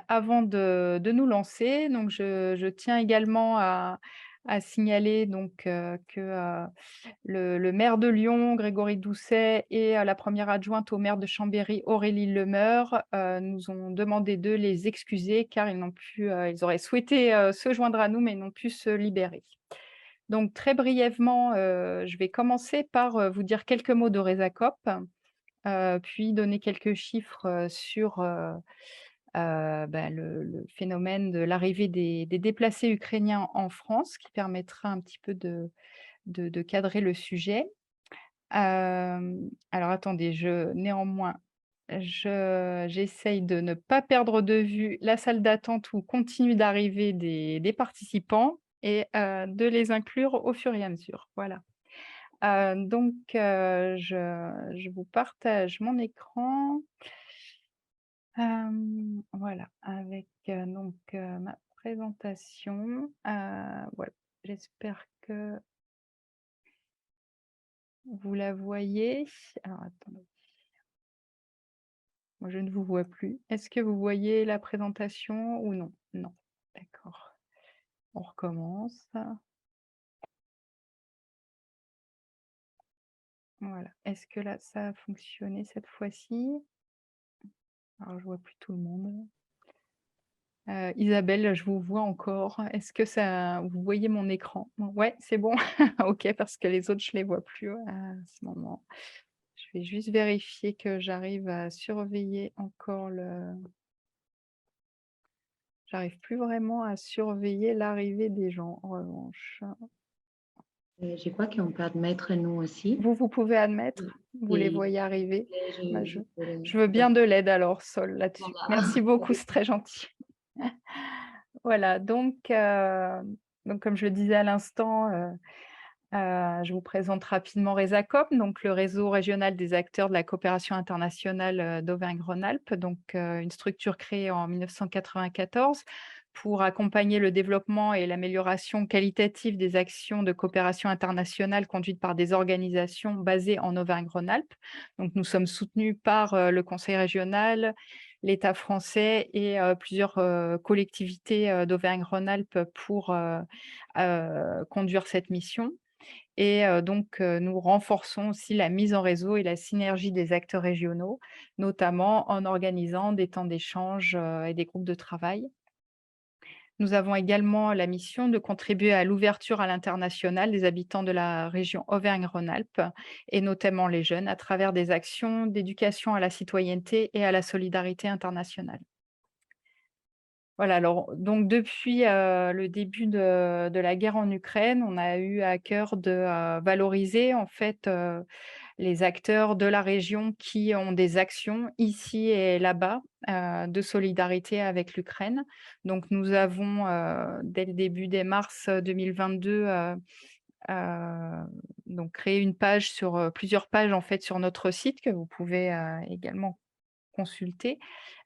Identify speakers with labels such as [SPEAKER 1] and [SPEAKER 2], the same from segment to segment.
[SPEAKER 1] avant de nous lancer, donc je tiens également à signaler donc que, le maire de Lyon, Grégory Doucet et la première adjointe au maire de Chambéry, Aurélie Lemeur, nous ont demandé de les excuser car ils n'ont pu, ils auraient souhaité, se joindre à nous, mais n'ont pu se libérer. Donc très brièvement, je vais commencer par, vous dire quelques mots de Resacop, puis donner quelques chiffres, sur, le phénomène de l'arrivée des déplacés ukrainiens en France, qui permettra un petit peu de cadrer le sujet. Alors attendez, j'essaye de ne pas perdre de vue la salle d'attente où continue d'arriver des participants et de les inclure au fur et à mesure. Voilà. Je vous partage mon écran. Voilà, avec, ma présentation. Voilà, j'espère que vous la voyez. Alors attendez, moi je ne vous vois plus. Est-ce que vous voyez la présentation ou non? Non, d'accord. On recommence. Voilà. Est-ce que là, ça a fonctionné cette fois-ci? Alors je vois plus tout le monde. Isabelle, je vous vois encore. Est-ce que ça vous voyez mon écran? Ouais, c'est bon? OK, parce que les autres, je les vois plus, à ce moment. Je vais juste vérifier que j'arrive à surveiller encore le j'arrive plus vraiment à surveiller l'arrivée des gens, en revanche.
[SPEAKER 2] Je crois qu'on peut admettre nous aussi.
[SPEAKER 1] Vous pouvez
[SPEAKER 2] Oui,
[SPEAKER 1] admettre? Vous les
[SPEAKER 2] et
[SPEAKER 1] voyez arriver?
[SPEAKER 2] là,
[SPEAKER 1] Bah,
[SPEAKER 2] je pourrais
[SPEAKER 1] je veux bien de l'aide alors, Sol, là-dessus.
[SPEAKER 2] voilà.
[SPEAKER 1] Merci beaucoup, c'est très gentil. Voilà, donc comme je le disais à l'instant, je vous présente rapidement RESACOP, donc le réseau régional des acteurs de la coopération internationale, d'Auvergne-Rhône-Alpes, donc une structure créée en 1994 pour accompagner le développement et l'amélioration qualitative des actions de coopération internationale conduites par des organisations basées en Auvergne-Rhône-Alpes. Donc nous sommes soutenus par, le conseil régional, l'État français et plusieurs, collectivités, d'Auvergne-Rhône-Alpes pour, conduire cette mission. Et nous renforçons aussi la mise en réseau et la synergie des acteurs régionaux, notamment en organisant des temps d'échange, et des groupes de travail. Nous avons également la mission de contribuer à l'ouverture à l'international des habitants de la région Auvergne-Rhône-Alpes et notamment les jeunes, à travers des actions d'éducation à la citoyenneté et à la solidarité internationale. Voilà, alors donc depuis, le début de la guerre en Ukraine, on a eu à cœur de, valoriser en fait, les acteurs de la région qui ont des actions ici et là-bas, de solidarité avec l'Ukraine. Donc nous avons, dès mars 2022, donc créé une page plusieurs pages en fait sur notre site que vous pouvez, également consulter,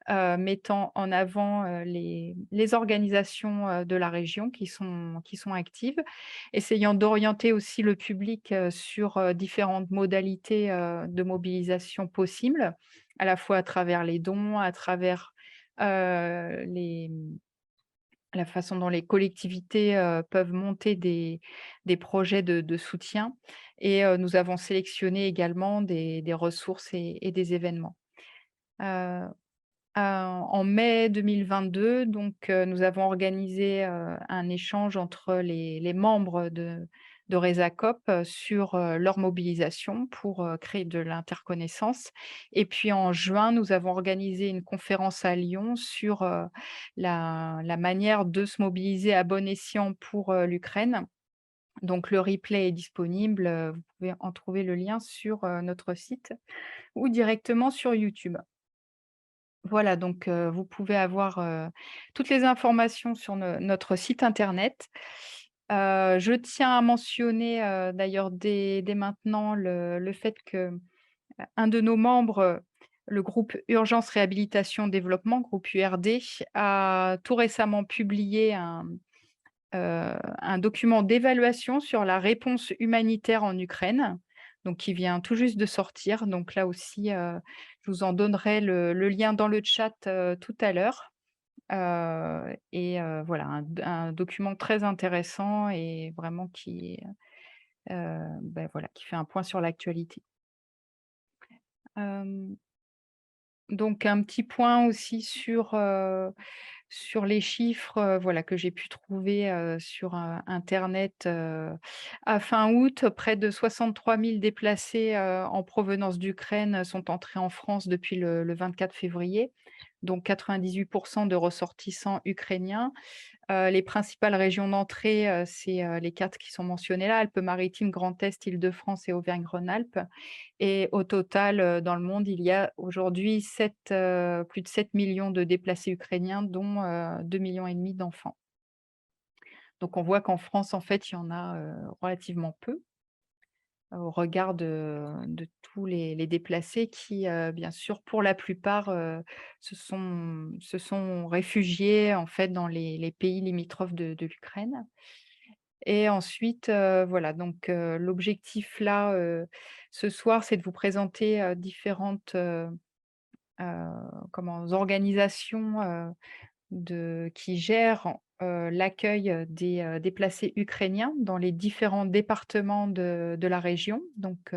[SPEAKER 1] mettant en avant, les organisations, de la région qui sont actives, essayant d'orienter aussi le public, sur, différentes modalités, de mobilisation possibles, à la fois à travers les dons, à travers, la façon dont les collectivités, peuvent monter des projets de soutien et nous avons sélectionné également des ressources et des événements. Heu en mai 2022, nous avons organisé, un échange entre les membres de RESACOP, sur, leur mobilisation pour, créer de l'interconnaissance et puis en juin, nous avons organisé une conférence à Lyon sur, la manière de se mobiliser à bon escient pour, l'Ukraine. Donc le replay est disponible, vous pouvez en trouver le lien sur, notre site ou directement sur YouTube. Voilà, donc vous pouvez avoir, toutes les informations sur notre site internet. Je tiens à mentionner, d'ailleurs dès maintenant le fait que, un de nos membres, le groupe Urgence Réhabilitation Développement, groupe URD, a tout récemment publié un document d'évaluation sur la réponse humanitaire en Ukraine, donc qui vient tout juste de sortir. Donc là aussi, je vous en donnerai le lien dans le chat, tout à l'heure. Voilà, un document très intéressant et vraiment voilà, qui fait un point sur l'actualité. Hem, donc un petit point aussi sur les chiffres, voilà, que j'ai pu trouver, sur, internet, à fin août, près de 63 000 déplacés, en provenance d'Ukraine sont entrés en France depuis le 24 février, donc 98 de ressortissants ukrainiens. Les principales régions d'entrée, c'est, les 4 qui sont mentionnées là, Alpes-Maritimes, Grand Est, Île-de-France et Auvergne-Rhône-Alpes. Et au total, dans le monde, il y a aujourd'hui plus de 7 millions de déplacés ukrainiens, dont, 2,5 millions d'enfants. Donc on voit qu'en France, en fait, il y en a, relativement peu, au regard de tous les déplacés qui, bien sûr, pour la plupart, se sont réfugiés, en fait, dans les pays limitrophes de l'Ukraine. Et ensuite, voilà, donc l'objectif là, ce soir, c'est de vous présenter, différentes, organisations, qui gèrent, l'accueil des, déplacés ukrainiens dans les différents départements de la région. Donc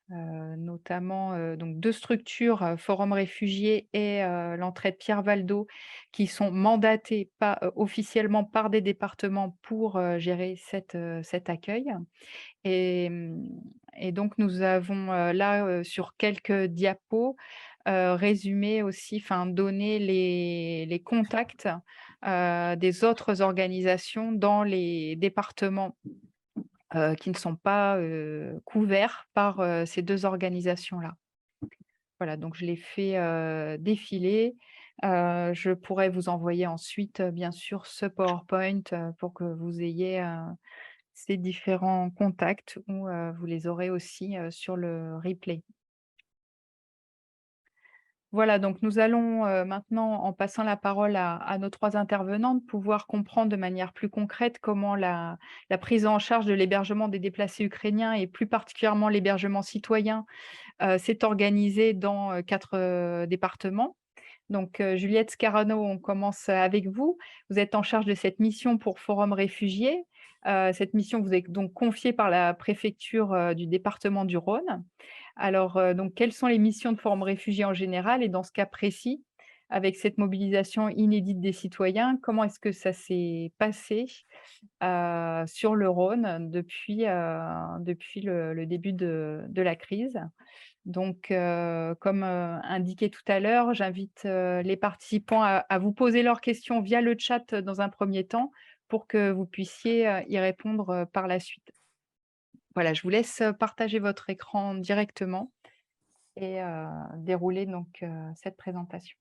[SPEAKER 1] notamment, donc 2 structures, Forum Réfugiés et l'Entraide Pierre Valdo, qui sont mandatées officiellement par des départements pour, gérer cet accueil. Et donc nous avons, là, sur quelques diapos, résumé aussi, enfin donné les contacts, des autres organisations dans les départements, qui ne sont pas, couverts par, ces 2 organisations-là. Voilà, donc je les fais, défiler. Je pourrais vous envoyer ensuite, bien sûr, ce PowerPoint, pour que vous ayez, ces différents contacts ou, vous les aurez aussi, sur le replay. Voilà, donc nous allons, maintenant, en passant la parole à nos 3 intervenantes, pouvoir comprendre de manière plus concrète comment la prise en charge de l'hébergement des déplacés ukrainiens et plus particulièrement l'hébergement citoyen, s'est organisée dans, 4, départements. Donc, Juliette Scarano, on commence avec vous. Vous êtes en charge de cette mission pour Forum Réfugiés. Cette mission vous est donc confiée par la préfecture, du département du Rhône. Alors, donc quelles sont les missions de Forum Réfugiés en général et dans ce cas précis, avec cette mobilisation inédite des citoyens, comment est-ce que ça s'est passé, sur le Rhône depuis le début de la crise? Donc, comme, indiqué tout à l'heure, j'invite, les participants à vous poser leurs questions via le chat, dans un premier temps pour que vous puissiez, y répondre, par la suite. Voilà, je vous laisse, partager votre écran directement et dérouler donc, cette présentation.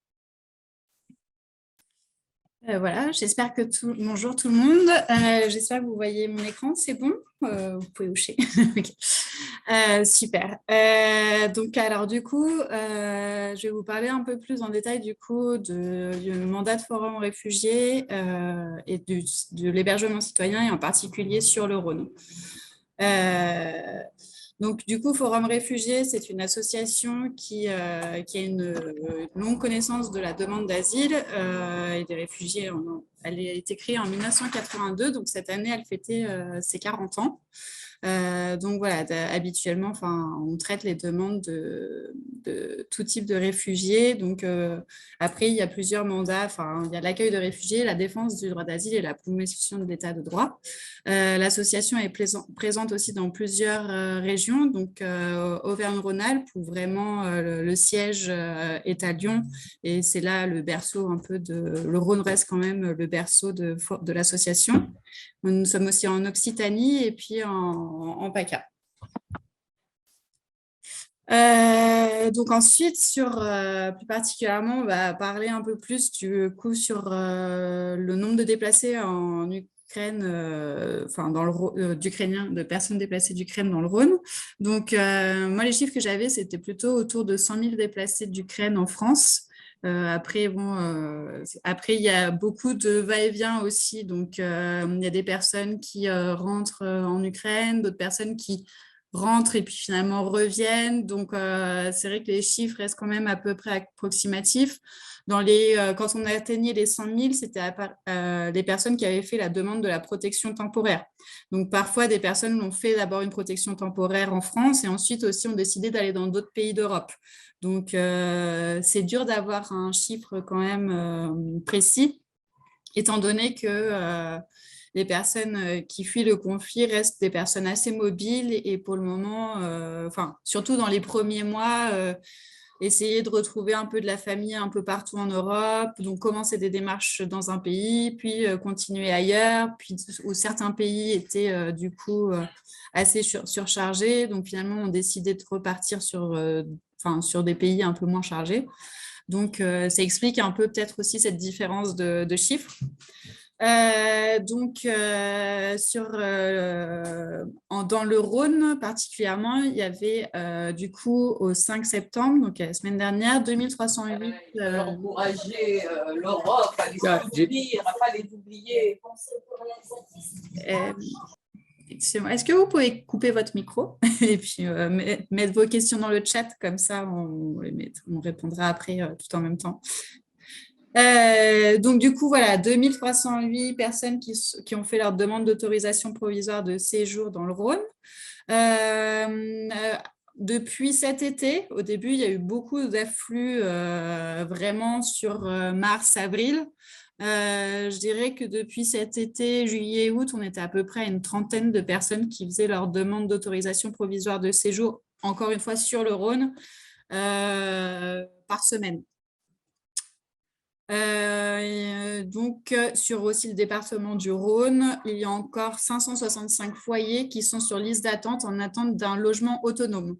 [SPEAKER 3] Voilà, j'espère que bonjour tout le monde. J'espère que vous voyez mon écran, c'est bon? Vous pouvez hocher. Ok. Super. Donc, alors du coup, je vais vous parler un peu plus en détail du coup du mandat de Forum Réfugiés et de l'hébergement citoyen et en particulier sur le Rhône. Donc, du coup, Forum Réfugiés, c'est une association qui a une longue connaissance de la demande d'asile et des réfugiés. Elle a été créée en 1982, donc cette année, elle fêtait ses 40 ans. Donc voilà, habituellement, on traite les demandes de tout type de réfugiés. Donc après, il y a plusieurs mandats. Il y a l'accueil de réfugiés, la défense du droit d'asile et la promotion de l'état de droit. L'association est présente aussi dans plusieurs régions, donc Auvergne-Rhône-Alpes, où vraiment le siège est à Lyon, et c'est là le berceau un peu le Rhône reste quand même le berceau de l'association. Nous sommes aussi en Occitanie et puis en PACA. Donc ensuite, plus particulièrement, on va parler un peu plus du coup sur le nombre de déplacés en Ukraine, d'Ukrainiens, de personnes déplacées d'Ukraine dans le Rhône. Donc moi, les chiffres que j'avais, c'était plutôt autour de 100 000 déplacés d'Ukraine en France. Après, il y a beaucoup de va-et-vient aussi. Donc, il y a des personnes qui rentrent en Ukraine, d'autres personnes qui rentrent et puis finalement reviennent. Donc, c'est vrai que les chiffres restent quand même à peu près approximatifs. Quand on atteignait les 100 000, c'était les personnes qui avaient fait la demande de la protection temporaire. Donc, parfois, des personnes l'ont fait d'abord une protection temporaire en France et ensuite aussi ont décidé d'aller dans d'autres pays d'Europe. Donc, c'est dur d'avoir un chiffre quand même précis, étant donné que les personnes qui fuient le conflit restent des personnes assez mobiles et pour le moment, surtout dans les premiers mois, essayer de retrouver un peu de la famille un peu partout en Europe, donc commencer des démarches dans un pays, puis continuer ailleurs, puis où certains pays étaient du coup assez surchargés, donc finalement on décidé de repartir sur des pays un peu moins chargés. Donc ça explique un peu peut-être aussi cette différence de chiffres. Dans le Rhône particulièrement, il y avait du coup au 5 septembre, donc la semaine dernière, 2308.
[SPEAKER 4] Encourager l'Europe à les soutenir, à ne pas les oublier.
[SPEAKER 3] Est-ce que vous pouvez couper votre micro et puis mettre vos questions dans le chat, comme ça on répondra après tout en même temps. Donc, du coup, voilà, 2308 personnes qui ont fait leur demande d'autorisation provisoire de séjour dans le Rhône. Depuis cet été, au début, il y a eu beaucoup d'afflux vraiment sur mars, avril. Je dirais que depuis cet été, juillet, août, on était à peu près à une trentaine de personnes qui faisaient leur demande d'autorisation provisoire de séjour, encore une fois sur le Rhône, par semaine. Sur aussi le département du Rhône, il y a encore 565 foyers qui sont sur liste d'attente en attente d'un logement autonome.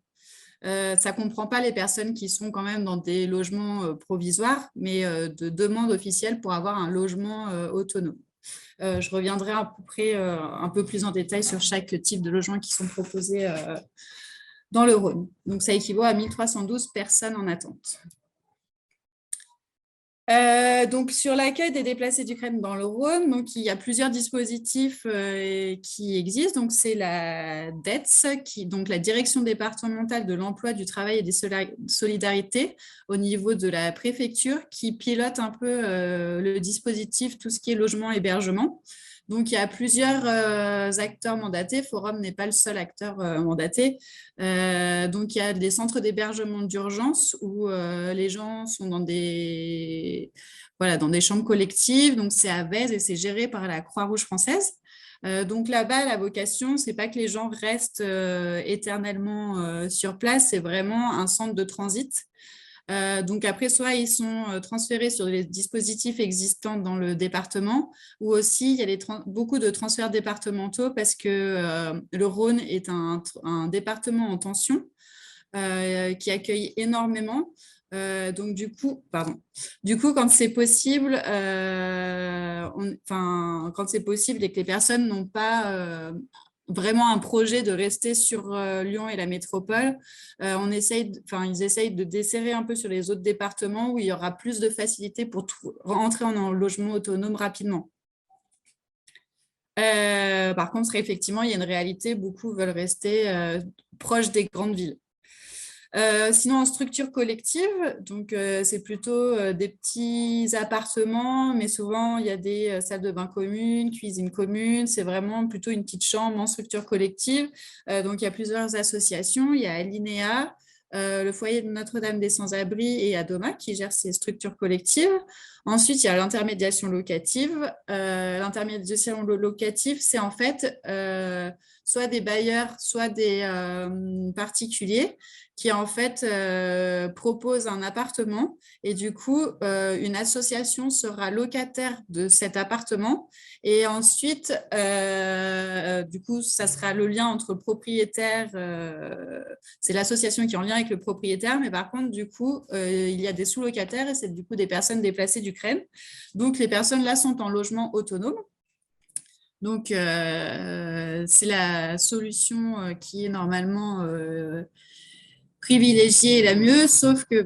[SPEAKER 3] Ça ne comprend pas les personnes qui sont quand même dans des logements provisoires, mais de demande officielle pour avoir un logement autonome. Je reviendrai à peu près un peu plus en détail sur chaque type de logement qui sont proposés dans le Rhône. Donc, ça équivaut à 1312 personnes en attente. Donc, sur l'accueil des déplacés d'Ukraine dans le Rhône, donc, il y a plusieurs dispositifs qui existent. Donc, c'est la DETS, donc la Direction départementale de l'emploi, du travail et des solidarités au niveau de la préfecture, qui pilote un peu le dispositif, tout ce qui est logement, hébergement. Donc, il y a plusieurs acteurs mandatés. Forum n'est pas le seul acteur mandaté. Donc, il y a des centres d'hébergement d'urgence où les gens sont dans des chambres collectives. Donc, c'est à Vèze et c'est géré par la Croix-Rouge française. Donc, là-bas, la vocation, ce n'est pas que les gens restent éternellement sur place. C'est vraiment un centre de transit. Donc après, soit ils sont transférés sur les dispositifs existants dans le département, ou aussi il y a beaucoup de transferts départementaux parce que le Rhône est un département en tension qui accueille énormément. Donc du coup, quand c'est possible, quand c'est possible et que les personnes n'ont pas vraiment un projet de rester sur Lyon et la métropole, ils essayent de desserrer un peu sur les autres départements où il y aura plus de facilité pour rentrer en logement autonome rapidement. Par contre, effectivement, il y a une réalité, beaucoup veulent rester proches des grandes villes. Sinon, en structure collective, donc c'est plutôt des petits appartements, mais souvent il y a des salles de bain communes, cuisine commune. C'est vraiment plutôt une petite chambre en structure collective. Donc il y a plusieurs associations. Il y a Alinea, le foyer de Notre-Dame des Sans-Abris et Adoma qui gèrent ces structures collectives. Ensuite, il y a l'intermédiation locative. L'intermédiation locative, c'est en fait soit des bailleurs, soit des particuliers qui en fait propose un appartement et du coup, une association sera locataire de cet appartement et ensuite, du coup, ça sera le lien entre le propriétaire, c'est l'association qui est en lien avec le propriétaire, mais par contre, du coup, il y a des sous-locataires et c'est du coup des personnes déplacées d'Ukraine. Donc, les personnes là sont en logement autonome. Donc, c'est la solution qui est normalement privilégiée et la mieux, sauf que,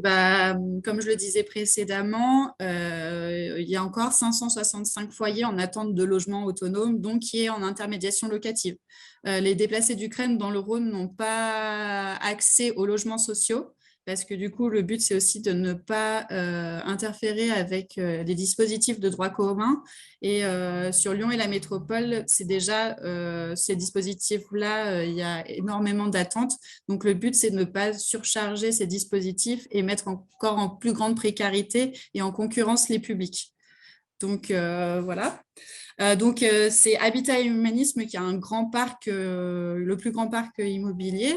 [SPEAKER 3] comme je le disais précédemment, il y a encore 565 foyers en attente de logement autonome, donc qui est en intermédiation locative. Les déplacés d'Ukraine dans le Rhône n'ont pas accès aux logements sociaux, parce que du coup, le but, c'est aussi de ne pas interférer avec les dispositifs de droit commun. Et sur Lyon et la métropole, c'est déjà ces dispositifs-là, il y a énormément d'attentes. Donc, le but, c'est de ne pas surcharger ces dispositifs et mettre encore en plus grande précarité et en concurrence les publics. Donc, voilà. C'est Habitat et Humanisme qui a un grand parc, le plus grand parc immobilier.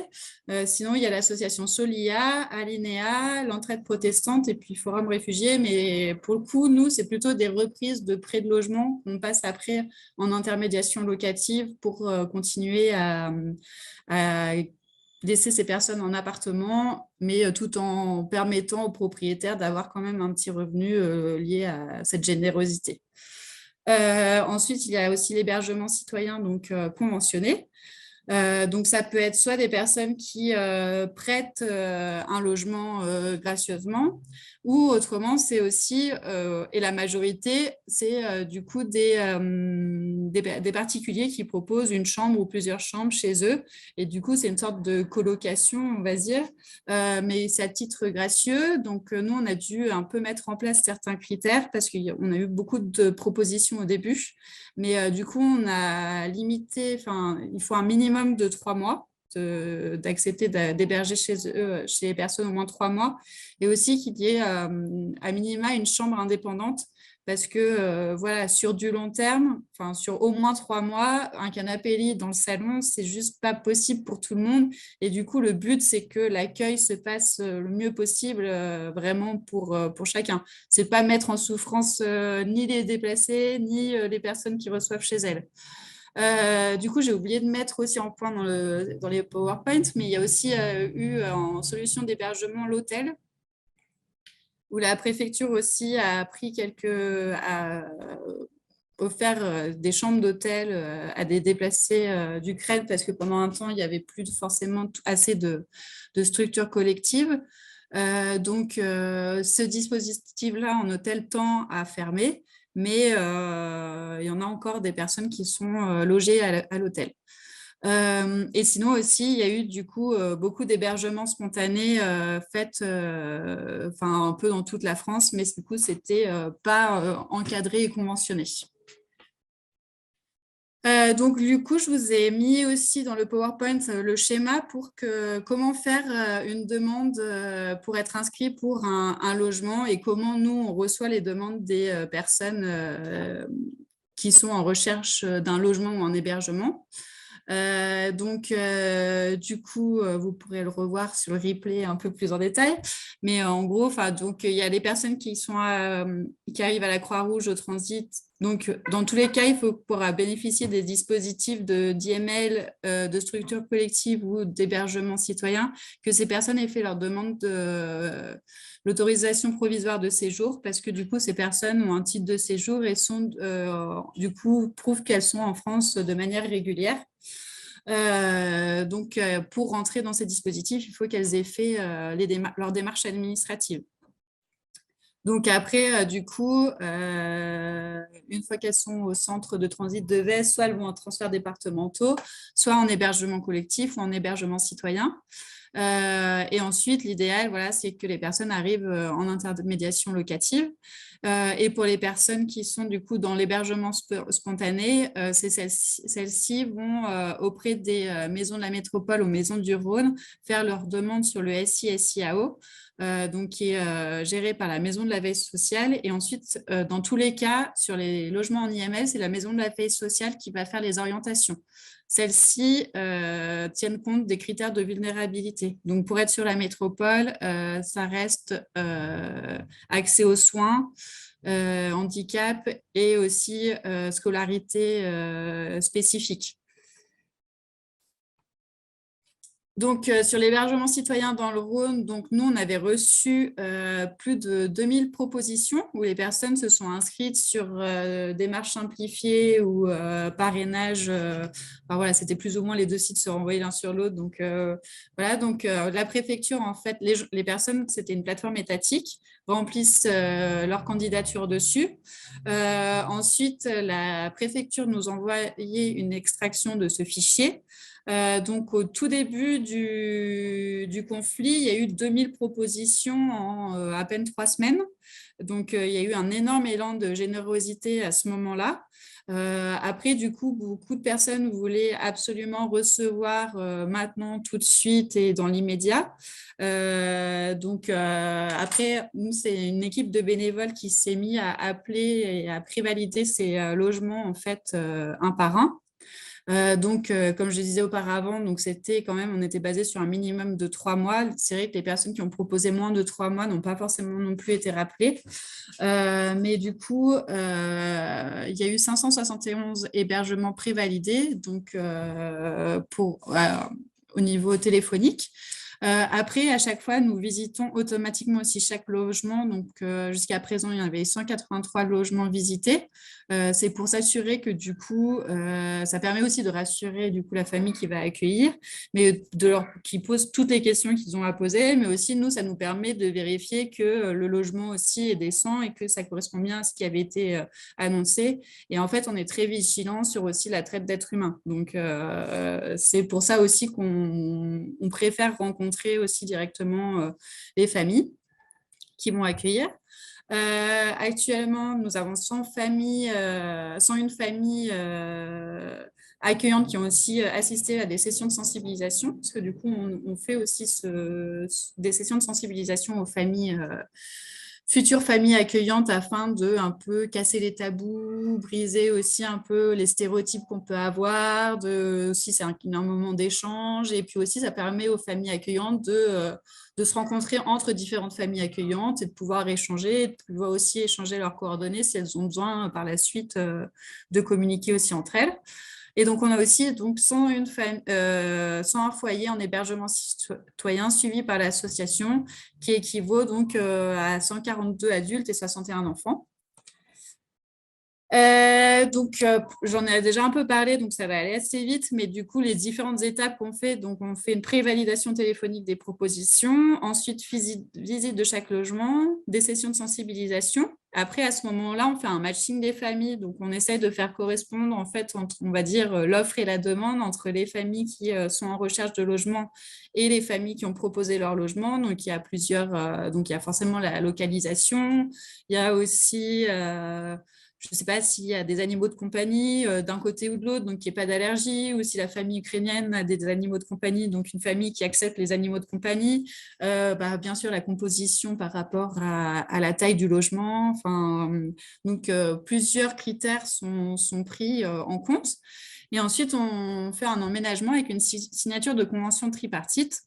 [SPEAKER 3] Sinon, il y a l'association Solia, Alinéa, l'Entraide protestante et puis Forum Réfugiés. Mais pour le coup, nous, c'est plutôt des reprises de prêts de logement qu'on passe après en intermédiation locative pour continuer à laisser ces personnes en appartement, mais tout en permettant aux propriétaires d'avoir quand même un petit revenu lié à cette générosité. Ensuite, il y a aussi l'hébergement citoyen donc conventionné. Donc, ça peut être soit des personnes qui prêtent un logement gracieusement, ou autrement, c'est aussi, et la majorité, c'est du coup des particuliers qui proposent une chambre ou plusieurs chambres chez eux. Et du coup, c'est une sorte de colocation, on va dire, mais c'est à titre gracieux. Donc, nous, on a dû un peu mettre en place certains critères parce qu'on a eu beaucoup de propositions au début. Mais du coup, on a limité, il faut un minimum de 3 mois d'accepter d'héberger chez eux, chez les personnes au moins 3 mois, et aussi qu'il y ait à minima une chambre indépendante, parce que voilà, sur du long terme, sur au moins 3 mois, un canapé lit dans le salon, c'est juste pas possible pour tout le monde. Et du coup, le but, c'est que l'accueil se passe le mieux possible, vraiment pour chacun. C'est pas mettre en souffrance ni les déplacés, ni les personnes qui reçoivent chez elles. Du coup, j'ai oublié de mettre aussi en point dans les PowerPoint, mais il y a aussi eu en solution d'hébergement l'hôtel, où la préfecture aussi a pris offert des chambres d'hôtel à des déplacés d'Ukraine, parce que pendant un temps, il n'y avait plus forcément assez de structures collectives. Ce dispositif-là en hôtel tend à fermer, mais il y en a encore des personnes qui sont logées à l'hôtel. Et sinon aussi, il y a eu du coup beaucoup d'hébergements spontanés faits un peu dans toute la France, mais du coup, c'était pas encadré et conventionné. Donc, du coup, je vous ai mis aussi dans le PowerPoint le schéma pour comment faire une demande pour être inscrit pour un logement et comment nous, on reçoit les demandes des personnes qui sont en recherche d'un logement ou un hébergement. Du coup, vous pourrez le revoir sur le replay un peu plus en détail. Mais en gros, il y a des personnes qui arrivent à la Croix-Rouge au transit. Donc, dans tous les cas, il faut pouvoir bénéficier des dispositifs d'IML, de structures collectives ou d'hébergement citoyen, que ces personnes aient fait leur demande de l'autorisation provisoire de séjour, parce que du coup, ces personnes ont un titre de séjour et prouvent qu'elles sont en France de manière régulière. Pour rentrer dans ces dispositifs, il faut qu'elles aient fait leur démarche administrative. Donc après, du coup, une fois qu'elles sont au centre de transit de Vest, soit elles vont en transfert départementaux, soit en hébergement collectif ou en hébergement citoyen. Et ensuite, l'idéal, voilà, c'est que les personnes arrivent en intermédiation locative. Et pour les personnes qui sont du coup dans l'hébergement spontané, celles-ci vont auprès des maisons de la métropole ou maisons du Rhône faire leur demande sur le SI-SIAO, qui est géré par la maison de la veille sociale. Et ensuite, dans tous les cas, sur les logements en IML, c'est la maison de la veille sociale qui va faire les orientations. Celles-ci tiennent compte des critères de vulnérabilité. Donc, pour être sur la métropole, ça reste accès aux soins, handicap et aussi scolarité spécifique. Donc, sur l'hébergement citoyen dans le Rhône, donc, nous, on avait reçu plus de 2000 propositions où les personnes se sont inscrites sur démarche simplifiée ou parrainage. Enfin, voilà, c'était plus ou moins les deux sites se renvoyaient l'un sur l'autre. Donc, voilà, donc la préfecture, en fait, les personnes, c'était une plateforme étatique, remplissent leur candidature dessus. Ensuite, la préfecture nous envoyait une extraction de ce fichier. Donc, au tout début du conflit, il y a eu 2000 propositions en à peine 3 semaines. Donc, il y a eu un énorme élan de générosité à ce moment-là. Après, du coup, beaucoup de personnes voulaient absolument recevoir maintenant, tout de suite et dans l'immédiat. Donc, après, nous, c'est une équipe de bénévoles qui s'est mis à appeler et à prévalider ces logements, en fait, un par un. Donc, comme je disais auparavant, donc c'était quand même, on était basé sur un minimum de 3 mois. C'est vrai que les personnes qui ont proposé moins de 3 mois n'ont pas forcément non plus été rappelées. Mais du coup, il y a eu 571 hébergements prévalidés donc, au niveau téléphonique. Après, à chaque fois, nous visitons automatiquement aussi chaque logement. Donc, jusqu'à présent, il y avait 183 logements visités. C'est pour s'assurer que du coup, ça permet aussi de rassurer du coup la famille qui va accueillir, mais qui pose toutes les questions qu'ils ont à poser, mais aussi nous, ça nous permet de vérifier que le logement aussi est décent et que ça correspond bien à ce qui avait été annoncé. Et en fait, on est très vigilant sur aussi la traite d'êtres humains. Donc, c'est pour ça aussi qu'on préfère rencontrer aussi directement les familles qui vont accueillir. Actuellement, nous avons 101 familles accueillantes qui ont aussi assisté à des sessions de sensibilisation, parce que du coup, on fait aussi des sessions de sensibilisation aux familles, futures familles accueillantes, afin de un peu casser les tabous, briser aussi un peu les stéréotypes qu'on peut avoir, aussi c'est un moment d'échange, et puis aussi ça permet aux familles accueillantes de se rencontrer entre différentes familles accueillantes et de pouvoir échanger, et de pouvoir aussi échanger leurs coordonnées si elles ont besoin par la suite de communiquer aussi entre elles. Et donc, on a aussi donc 101 foyers en hébergement citoyen suivis par l'association, qui équivaut donc à 142 adultes et 61 enfants. Donc, j'en ai déjà un peu parlé, donc ça va aller assez vite, mais du coup, les différentes étapes qu'on fait, donc on fait une prévalidation téléphonique des propositions, ensuite visite de chaque logement, des sessions de sensibilisation. Après, à ce moment-là, on fait un matching des familles, donc on essaie de faire correspondre, en fait, entre, on va dire, l'offre et la demande entre les familles qui sont en recherche de logement et les familles qui ont proposé leur logement. Donc, il y a plusieurs, donc il y a forcément la localisation, il y a aussi... je ne sais pas s'il y a des animaux de compagnie d'un côté ou de l'autre, donc qu'il n'y ait pas d'allergie, ou si la famille ukrainienne a des animaux de compagnie, donc une famille qui accepte les animaux de compagnie. Bien sûr, la composition par rapport à la taille du logement. Enfin, donc, plusieurs critères sont pris en compte. Et ensuite, on fait un emménagement avec une signature de convention tripartite.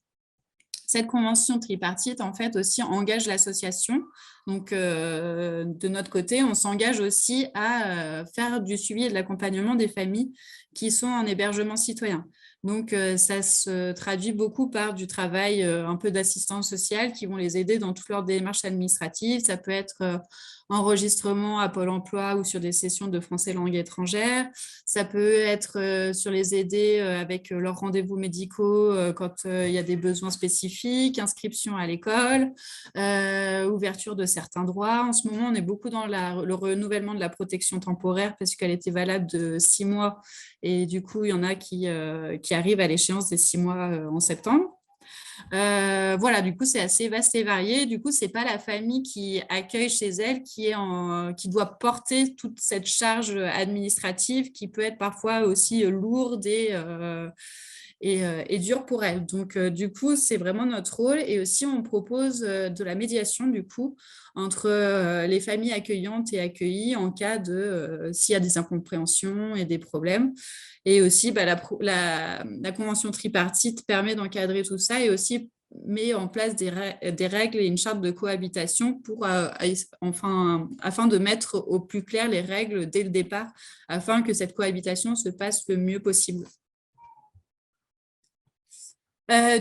[SPEAKER 3] Cette convention tripartite, en fait, aussi engage l'association. Donc, de notre côté, on s'engage aussi à faire du suivi et de l'accompagnement des familles qui sont en hébergement citoyen. Donc, ça se traduit beaucoup par du travail un peu d'assistance sociale qui vont les aider dans toutes leurs démarches administratives. Ça peut être enregistrement à Pôle emploi ou sur des sessions de français langue étrangère. Ça peut être sur les aider avec leurs rendez-vous médicaux quand il y a des besoins spécifiques, inscription à l'école, ouverture de certains droits. En ce moment, on est beaucoup dans le renouvellement de la protection temporaire parce qu'elle était valable de 6 mois. Et du coup, il y en a qui arrivent à l'échéance des 6 mois en septembre. Voilà, du coup, c'est assez vaste et varié. Du coup, ce n'est pas la famille qui accueille chez elle qui doit porter toute cette charge administrative qui peut être parfois aussi lourde et dure pour elle. Donc, du coup, c'est vraiment notre rôle. Et aussi, on propose de la médiation, du coup, entre les familles accueillantes et accueillies en cas de s'il y a des incompréhensions et des problèmes. Et aussi, la convention tripartite permet d'encadrer tout ça et aussi met en place des règles et une charte de cohabitation pour, afin de mettre au plus clair les règles dès le départ, afin que cette cohabitation se passe le mieux possible.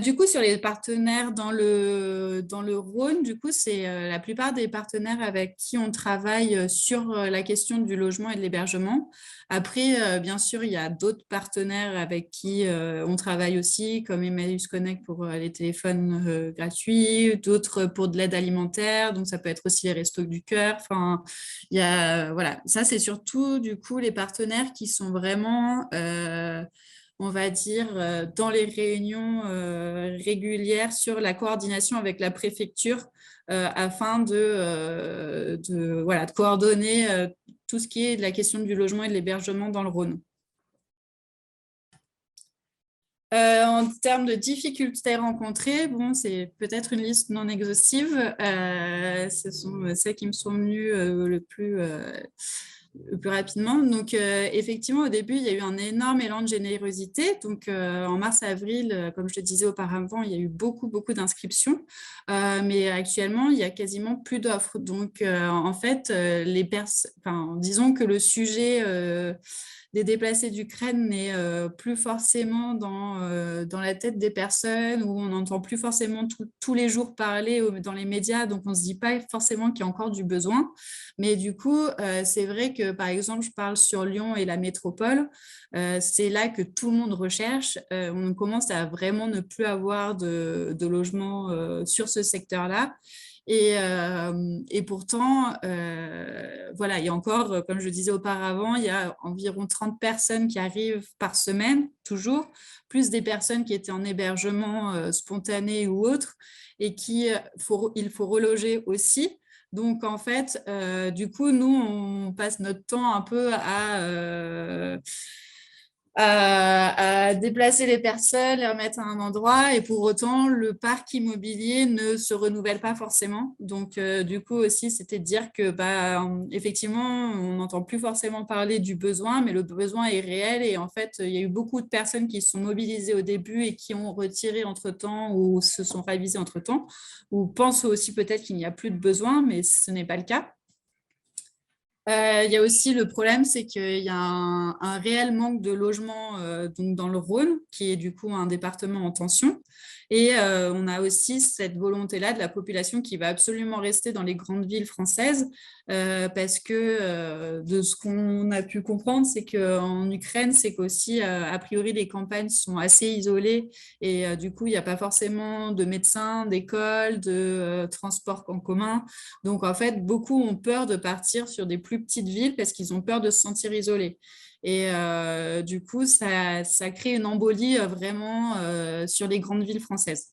[SPEAKER 3] Du coup, sur les partenaires dans le Rhône, du coup, c'est la plupart des partenaires avec qui on travaille sur la question du logement et de l'hébergement. Après, bien sûr, il y a d'autres partenaires avec qui on travaille aussi, comme Emmaüs Connect pour les téléphones gratuits, d'autres pour de l'aide alimentaire, donc ça peut être aussi les Restos du Cœur. Enfin, il y a, voilà, ça c'est surtout du coup les partenaires qui sont vraiment on va dire, dans les réunions régulières sur la coordination avec la préfecture afin voilà, de coordonner tout ce qui est de la question du logement et de l'hébergement dans le Rhône. En termes de difficultés rencontrées, bon, c'est peut-être une liste non exhaustive. Ce sont celles qui me sont venues le plus rapidement. Donc, effectivement, au début, il y a eu un énorme élan de générosité. Donc, en mars-avril, comme je le disais auparavant, il y a eu beaucoup d'inscriptions. Mais actuellement, il y a quasiment plus d'offres. Donc, en fait, disons que le sujet des déplacés d'Ukraine n'est plus forcément dans la tête des personnes, où on n'entend plus forcément tous les jours parler dans les médias, donc on ne se dit pas forcément qu'il y a encore du besoin. Mais du coup, c'est vrai que, par exemple, je parle sur Lyon et la métropole, c'est là que tout le monde recherche. On commence à vraiment ne plus avoir de logement sur ce secteur-là. Et pourtant, voilà, il y a encore, comme je disais auparavant, il y a environ 30 personnes qui arrivent par semaine, toujours, plus des personnes qui étaient en hébergement spontané ou autre, et il faut reloger aussi. Donc, en fait, du coup, nous, on passe notre temps un peu à déplacer les personnes, les remettre à un endroit, et pour autant, le parc immobilier ne se renouvelle pas forcément. Donc, du coup, aussi, c'était de dire que, effectivement, on n'entend plus forcément parler du besoin, mais le besoin est réel. Et en fait, il y a eu beaucoup de personnes qui se sont mobilisées au début et qui ont retiré entre-temps ou se sont ravisées entre-temps, ou pensent aussi peut-être qu'il n'y a plus de besoin, mais ce n'est pas le cas. Il y a aussi le problème, c'est qu'il y a un réel manque de logements donc dans le Rhône, qui est du coup un département en tension. Et on a aussi cette volonté-là de la population qui va absolument rester dans les grandes villes françaises, parce que de ce qu'on a pu comprendre, c'est qu'en Ukraine, c'est qu'aussi, a priori, les campagnes sont assez isolées et du coup, il n'y a pas forcément de médecins, d'écoles, de transports en commun. Donc, en fait, beaucoup ont peur de partir sur des plus petites villes parce qu'ils ont peur de se sentir isolés. Et du coup, ça crée une embolie vraiment sur les grandes villes françaises.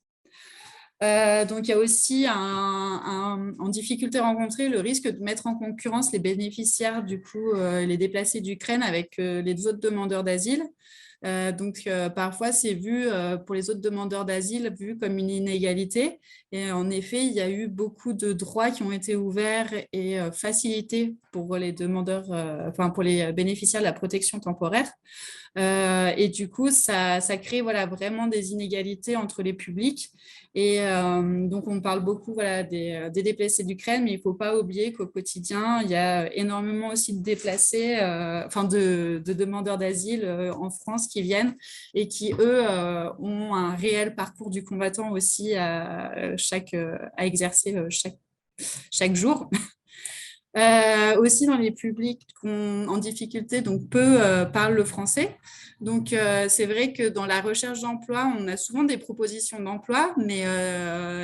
[SPEAKER 3] Donc, il y a aussi en difficulté rencontrée le risque de mettre en concurrence les bénéficiaires, du coup, les déplacés d'Ukraine avec les autres demandeurs d'asile. Donc, parfois, c'est vu pour les autres demandeurs d'asile, vu comme une inégalité. Et en effet, il y a eu beaucoup de droits qui ont été ouverts et facilités pour les demandeurs, enfin pour les bénéficiaires de la protection temporaire. Et du coup, ça crée voilà, vraiment des inégalités entre les publics. Et donc, on parle beaucoup voilà, des déplacés d'Ukraine, mais il ne faut pas oublier qu'au quotidien, il y a énormément aussi de déplacés, enfin de demandeurs d'asile en France qui viennent et qui, eux, ont un réel parcours du combattant aussi à exercer chaque jour. Aussi dans les publics en difficulté, donc peu parlent le français. Donc, c'est vrai que dans la recherche d'emploi, on a souvent des propositions d'emploi, mais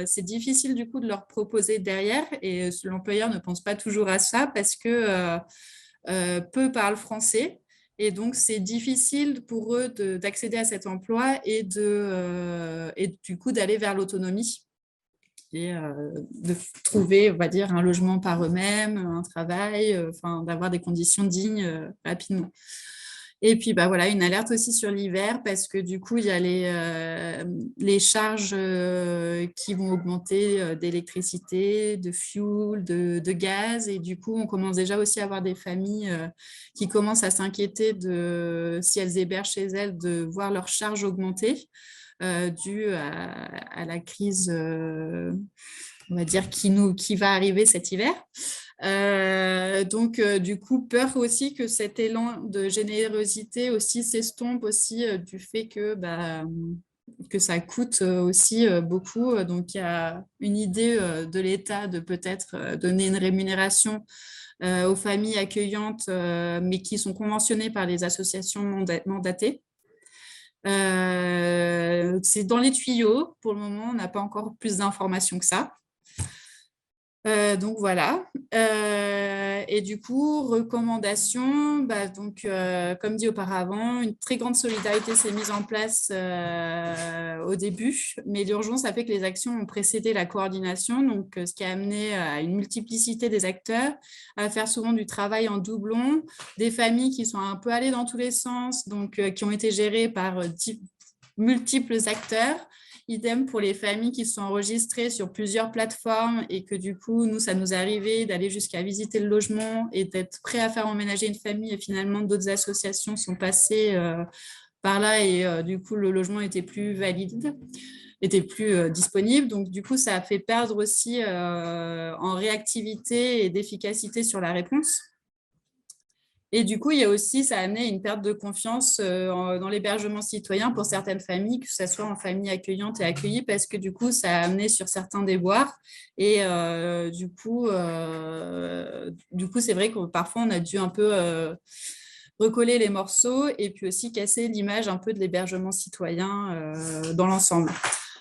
[SPEAKER 3] c'est difficile du coup de leur proposer derrière et l'employeur ne pense pas toujours à ça parce que peu parlent français. Et donc, c'est difficile pour eux d'accéder à cet emploi et du coup d'aller vers l'autonomie. Et de trouver, on va dire, un logement par eux-mêmes, un travail, d'avoir des conditions dignes rapidement. Et puis, voilà, une alerte aussi sur l'hiver parce que du coup, il y a les charges qui vont augmenter d'électricité, de fuel, de gaz. Et du coup, on commence déjà aussi à avoir des familles qui commencent à s'inquiéter si elles hébergent chez elles, de voir leurs charges augmenter. Dû à la crise, on va dire, qui va arriver cet hiver. Donc, du coup, peur aussi que cet élan de générosité aussi s'estompe aussi du fait que que ça coûte aussi beaucoup. Donc, il y a une idée de l'État de peut-être donner une rémunération aux familles accueillantes, mais qui sont conventionnées par les associations mandatées. C'est dans les tuyaux. Pour le moment, on n'a pas encore plus d'informations que ça. Donc voilà. Et du coup, recommandations, donc, comme dit auparavant, une très grande solidarité s'est mise en place au début, mais l'urgence a fait que les actions ont précédé la coordination, donc ce qui a amené à une multiplicité des acteurs, à faire souvent du travail en doublon, des familles qui sont un peu allées dans tous les sens, donc qui ont été gérées par multiples acteurs. Idem pour les familles qui sont enregistrées sur plusieurs plateformes et que du coup, nous, ça nous est arrivé d'aller jusqu'à visiter le logement et d'être prêt à faire emménager une famille. Et finalement, d'autres associations sont passées par là et du coup, le logement était plus valide, était plus disponible. Donc, du coup, ça a fait perdre aussi en réactivité et d'efficacité sur la réponse. Et du coup, il y a aussi, ça a amené une perte de confiance dans l'hébergement citoyen pour certaines familles, que ce soit en famille accueillante et accueillie, parce que du coup, ça a amené sur certains déboires. Et du coup, c'est vrai que parfois, on a dû un peu recoller les morceaux et puis aussi casser l'image un peu de l'hébergement citoyen dans l'ensemble.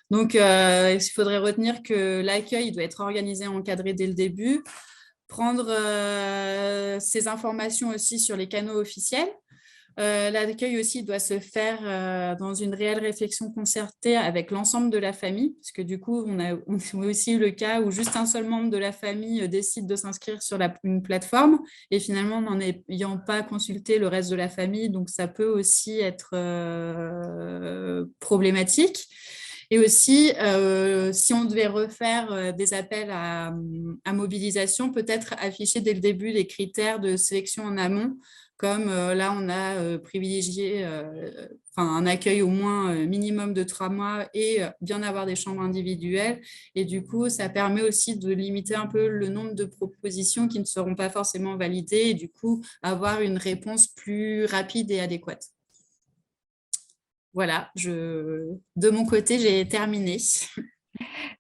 [SPEAKER 3] Donc, il faudrait retenir que l'accueil doit être organisé et encadré dès le début, prendre ces informations aussi sur les canaux officiels. L'accueil aussi doit se faire dans une réelle réflexion concertée avec l'ensemble de la famille, parce que du coup, on a aussi eu le cas où juste un seul membre de la famille décide de s'inscrire sur une plateforme et finalement, n'en ayant pas consulté le reste de la famille, donc ça peut aussi être problématique. Et aussi, si on devait refaire des appels à mobilisation, peut-être afficher dès le début les critères de sélection en amont, comme là, on a privilégié un accueil au moins minimum de 3 mois et bien avoir des chambres individuelles. Et du coup, ça permet aussi de limiter un peu le nombre de propositions qui ne seront pas forcément validées et du coup, avoir une réponse plus rapide et adéquate. Voilà, de mon côté, j'ai terminé.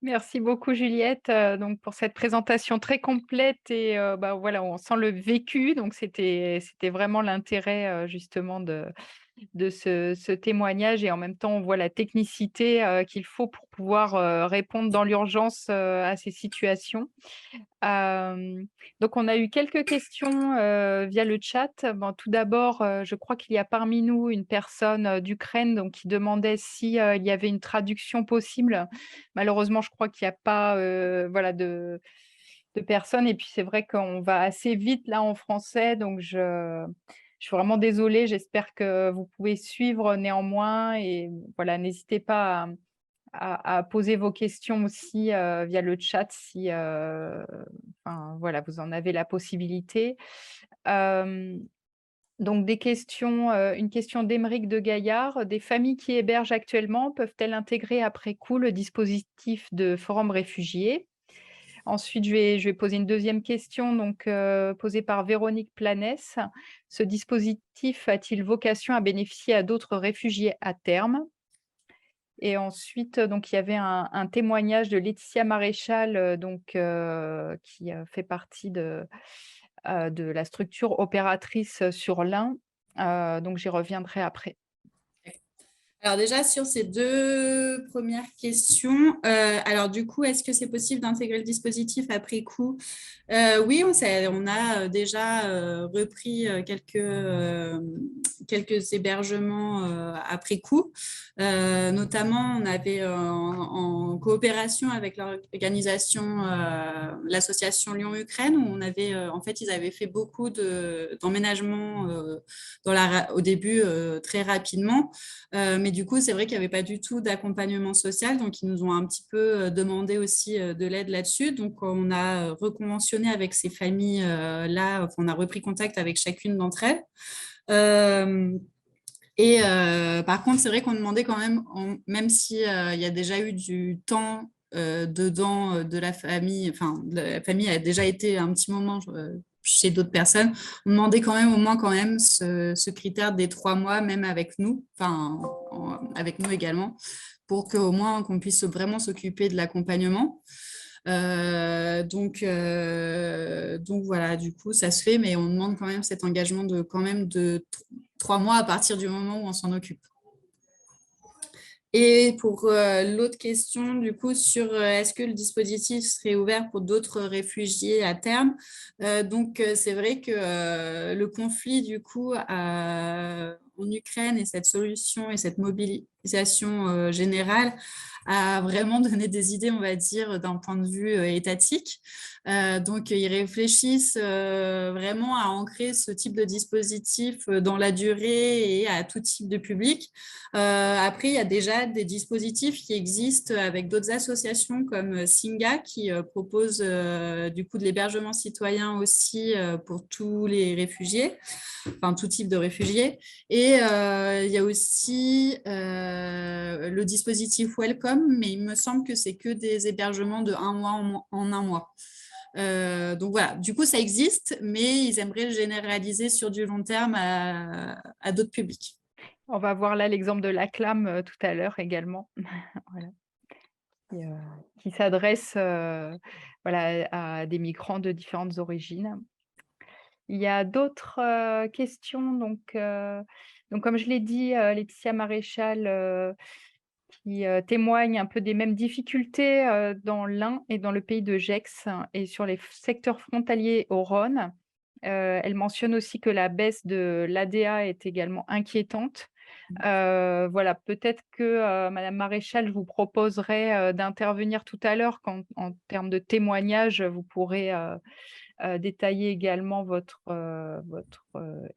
[SPEAKER 1] Merci beaucoup Juliette, donc pour cette présentation très complète et voilà, on sent le vécu, donc c'était vraiment l'intérêt, justement de ce témoignage et en même temps, on voit la technicité, qu'il faut pour pouvoir, répondre dans l'urgence, à ces situations. Donc on a eu quelques questions, via le chat. Bon, tout d'abord, je crois qu'il y a parmi nous une personne, d'Ukraine donc qui demandait si, il y avait une traduction possible. Malheureusement, je crois qu'il y a pas, voilà de personnes et puis c'est vrai qu'on va assez vite là en français donc je suis vraiment désolée. J'espère que vous pouvez suivre néanmoins et voilà, n'hésitez pas à poser vos questions aussi, via le chat si, enfin, voilà, vous en avez la possibilité. Hem, donc des questions, une question d'Aymeric de Gaillard: «Des familles qui hébergent actuellement peuvent-elles intégrer après coup le dispositif de forum réfugiés?» Ensuite, je vais poser une deuxième question donc, posée par Véronique Planès: «Ce dispositif a-t-il vocation à bénéficier à d'autres réfugiés à terme?» Et ensuite, donc il y avait un témoignage de Laetitia Maréchal, donc qui, fait partie de la structure opératrice, sur l'Ain, donc j'y reviendrai après.
[SPEAKER 3] Alors déjà, sur ces 2 premières questions, alors du coup, est-ce que c'est possible d'intégrer le dispositif après coup? Oui, on a déjà repris quelques hébergements après coup. Notamment, on avait en coopération avec l'organisation, l'association Lyon-Ukraine, où on avait, en fait, ils avaient fait beaucoup d'emménagements au début très rapidement. Mais du coup, c'est vrai qu'il n'y avait pas du tout d'accompagnement social. Donc, ils nous ont un petit peu demandé aussi de l'aide là-dessus. Donc, on a reconventionné avec ces familles-là. On a repris contact avec chacune d'entre elles. Par contre, c'est vrai qu'on demandait quand même, même s'il y a déjà eu du temps dedans de la famille, enfin, la famille a déjà été un petit moment chez d'autres personnes, on demandait quand même au moins ce critère des 3 mois, même avec nous, enfin avec nous également, pour qu'au moins qu'on puisse vraiment s'occuper de l'accompagnement. Donc voilà, du coup, ça se fait, mais on demande quand même cet engagement de 3 mois à partir du moment où on s'en occupe. Et pour l'autre question, du coup, sur est-ce que le dispositif serait ouvert pour d'autres réfugiés à terme? Donc, c'est vrai que le conflit, du coup, en Ukraine et cette solution et cette mobilisation générale a vraiment donné des idées, on va dire, d'un point de vue étatique. Donc, ils réfléchissent vraiment à ancrer ce type de dispositif dans la durée et à tout type de public. Après, il y a déjà des dispositifs qui existent avec d'autres associations comme Singa qui propose du coup de l'hébergement citoyen aussi pour tous les réfugiés, enfin tout type de réfugiés. Et il y a aussi le dispositif Welcome, mais il me semble que c'est que des hébergements de 1 mois en 1 mois. Donc voilà, du coup ça existe, mais ils aimeraient le généraliser sur du long terme à d'autres publics.
[SPEAKER 1] On va voir là l'exemple de l'ACLAM tout à l'heure également. Voilà. Qui, qui s'adresse voilà, à des migrants de différentes origines. Il y a d'autres questions. Donc, comme je l'ai dit, Laetitia Maréchal qui témoigne un peu des mêmes difficultés dans l'Ain et dans le pays de Gex et sur les secteurs frontaliers au Rhône. Elle mentionne aussi que la baisse de l'ADA est également inquiétante. Voilà, peut-être que madame Maréchal, je vous proposerai d'intervenir tout à l'heure quand en termes de témoignages, vous pourrez détailler également votre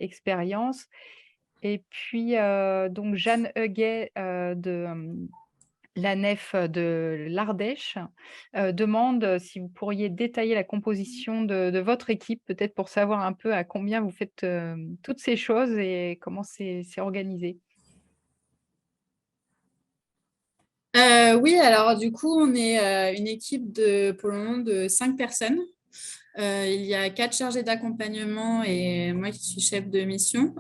[SPEAKER 1] expérience. Et puis donc Jeanne Huguet de la nef de l'Ardèche demande si vous pourriez détailler la composition de votre équipe, peut-être pour savoir un peu à combien vous faites toutes ces choses et comment c'est organisé.
[SPEAKER 3] Oui, alors du coup, on est une équipe pour le moment de 5 personnes. Il y a 4 chargés d'accompagnement et moi qui suis chef de mission.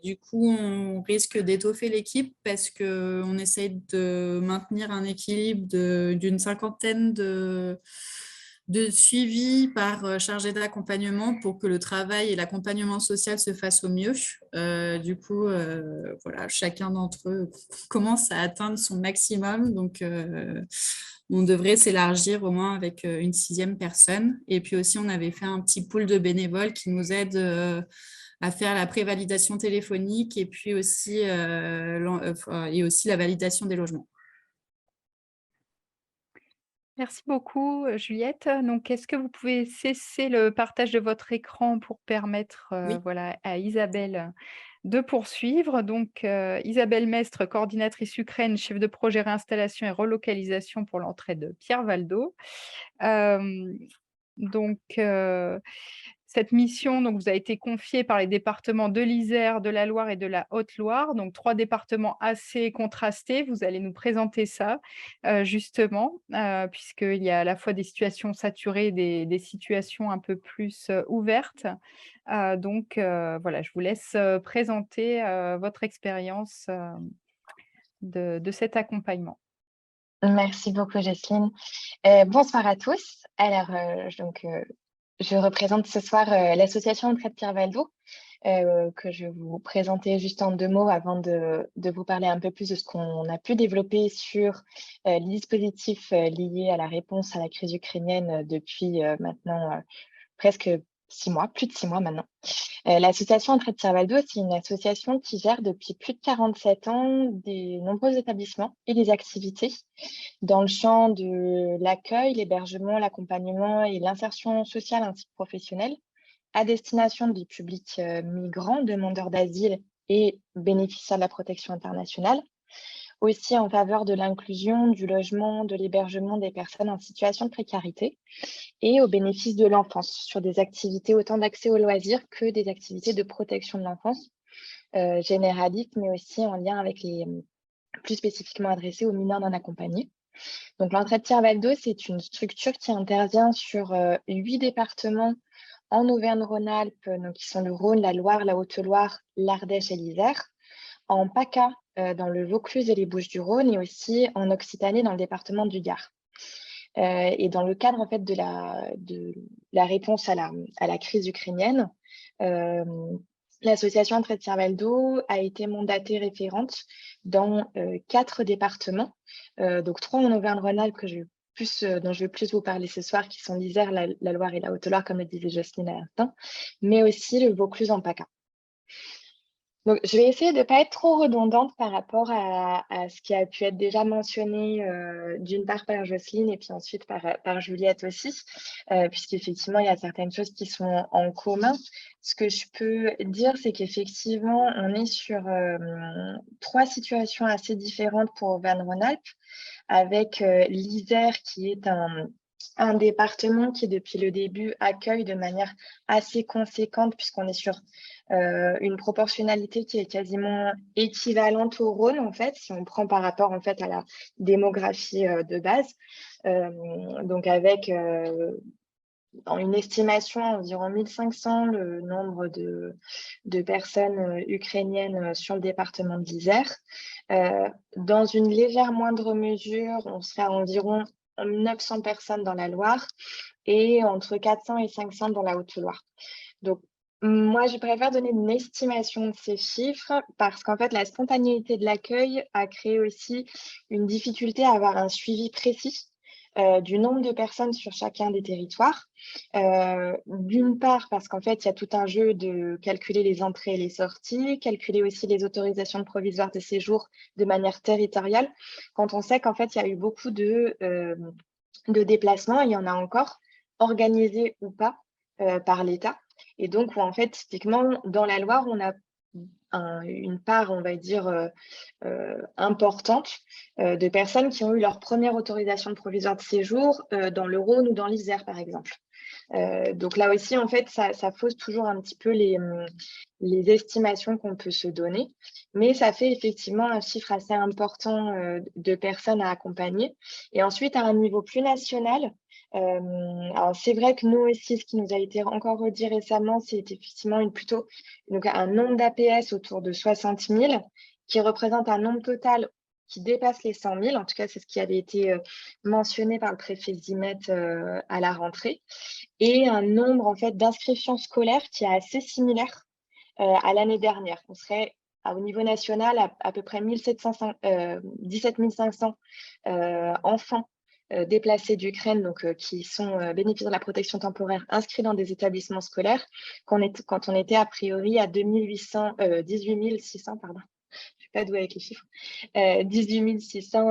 [SPEAKER 3] Du coup, on risque d'étoffer l'équipe parce qu'on essaie de maintenir un équilibre d'une cinquantaine de suivi par chargé d'accompagnement pour que le travail et l'accompagnement social se fassent au mieux. Du coup, voilà, chacun d'entre eux commence à atteindre son maximum. Donc, on devrait s'élargir au moins avec une 6e personne. Et puis aussi, on avait fait un petit pool de bénévoles qui nous aident à faire la prévalidation téléphonique et puis aussi, aussi la validation des logements.
[SPEAKER 1] Merci beaucoup, Juliette. Donc, est-ce que vous pouvez cesser le partage de votre écran pour permettre,
[SPEAKER 3] Oui.
[SPEAKER 1] voilà, à Isabelle de poursuivre? Donc, Isabelle Mestre, coordinatrice Ukraine, chef de projet réinstallation et relocalisation pour l'entrée de Pierre Valdo. Donc, cette mission donc, vous a été confiée par les départements de l'Isère, de la Loire et de la Haute-Loire, donc 3 départements assez contrastés. Vous allez nous présenter ça, justement, puisqu'il y a à la fois des situations saturées, des situations un peu plus ouvertes. Donc, voilà, je vous laisse présenter votre expérience de cet accompagnement.
[SPEAKER 5] Merci beaucoup, Jocelyne. Bonsoir à tous. Alors, je représente ce soir l'association Entraide Pierre Valdo, que je vais vous présenter juste en 2 mots avant de vous parler un peu plus de ce qu'on a pu développer sur les dispositifs liés à la réponse à la crise ukrainienne depuis maintenant presque 6 mois, plus de 6 mois maintenant. L'association Entraide Pierre Valdo, c'est une association qui gère depuis plus de 47 ans des nombreux établissements et des activités dans le champ de l'accueil, l'hébergement, l'accompagnement et l'insertion sociale ainsi que professionnelle à destination des publics migrants, demandeurs d'asile et bénéficiaires de la protection internationale, aussi en faveur de l'inclusion, du logement, de l'hébergement des personnes en situation de précarité et au bénéfice de l'enfance sur des activités autant d'accès aux loisirs que des activités de protection de l'enfance généralistes, mais aussi en lien avec plus spécifiquement adressées aux mineurs non accompagnés. Donc, l'entraide Tir-Val d'Eau, c'est une structure qui intervient sur 8 départements en Auvergne-Rhône-Alpes, donc qui sont le Rhône, la Loire, la Haute-Loire, l'Ardèche et l'Isère, en PACA dans le Vaucluse et les Bouches-du-Rhône, et aussi en Occitanie dans le département du Gard. Et dans le cadre en fait de la réponse à la crise ukrainienne, l'association Entraide Tir-Val d'Eau a été mandatée référente dans 4 départements, donc 3 en Auvergne-Rhône-Alpes dont je vais plus vous parler ce soir, qui sont l'Isère, la Loire et la Haute-Loire, comme le disait Jocelyne à l'instant, mais aussi le Vaucluse en PACA. Donc, je vais essayer de ne pas être trop redondante par rapport à ce qui a pu être déjà mentionné d'une part par Jocelyne et puis ensuite par Juliette aussi, puisqu'effectivement, il y a certaines choses qui sont en commun. Ce que je peux dire, c'est qu'effectivement, on est sur 3 situations assez différentes pour Auvergne-Rhône-Alpes, avec l'Isère qui est un département qui, depuis le début, accueille de manière assez conséquente, puisqu'on est sur une proportionnalité qui est quasiment équivalente au Rhône, en fait, si on prend par rapport en fait, à la démographie de base. Donc, avec une estimation environ 1500 le nombre de personnes ukrainiennes sur le département de l'Isère. Dans une légère moindre mesure, on serait à environ 900 personnes dans la Loire et entre 400 et 500 dans la Haute-Loire. Donc, moi, je préfère donner une estimation de ces chiffres parce qu'en fait, la spontanéité de l'accueil a créé aussi une difficulté à avoir un suivi précis du nombre de personnes sur chacun des territoires. D'une part, parce qu'en fait, il y a tout un jeu de calculer les entrées et les sorties, calculer aussi les autorisations provisoires de séjour de manière territoriale, quand on sait qu'en fait, il y a eu beaucoup de déplacements, il y en a encore, organisés ou pas par l'État. Et donc, où en fait, typiquement, dans la Loire, on a une part, on va dire, importante de personnes qui ont eu leur première autorisation de provisoire de séjour dans le Rhône ou dans l'Isère, par exemple. Donc là aussi, en fait, ça fausse toujours un petit peu les estimations qu'on peut se donner, mais ça fait effectivement un chiffre assez important de personnes à accompagner. Et ensuite, à un niveau plus national, alors c'est vrai que nous aussi, ce qui nous a été encore redit récemment, c'est effectivement donc un nombre d'APS autour de 60 000, qui représente un nombre total qui dépasse les 100 000. En tout cas, c'est ce qui avait été mentionné par le préfet Zimet à la rentrée. Et un nombre en fait d'inscriptions scolaires qui est assez similaire à l'année dernière. On serait au niveau national à peu près 17 500 enfants déplacés d'Ukraine, donc qui sont bénéficiaires de la protection temporaire inscrits dans des établissements scolaires, quand on était a priori à 18 600, pardon. Je suis pas douée avec les chiffres, 18 600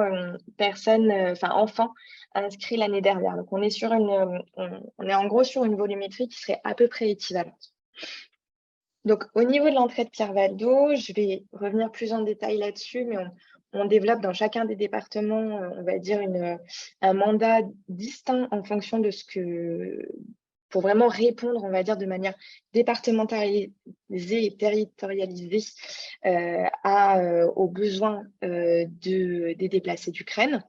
[SPEAKER 5] personnes, enfants inscrits l'année dernière. Donc, on est en gros sur une volumétrie qui serait à peu près équivalente. Donc, au niveau de l'entraide Tir-Val d'Eau, je vais revenir plus en détail là-dessus, mais on développe dans chacun des départements, on va dire, un mandat distinct en fonction de pour vraiment répondre, on va dire, de manière départementalisée et territorialisée aux besoins des déplacés d'Ukraine.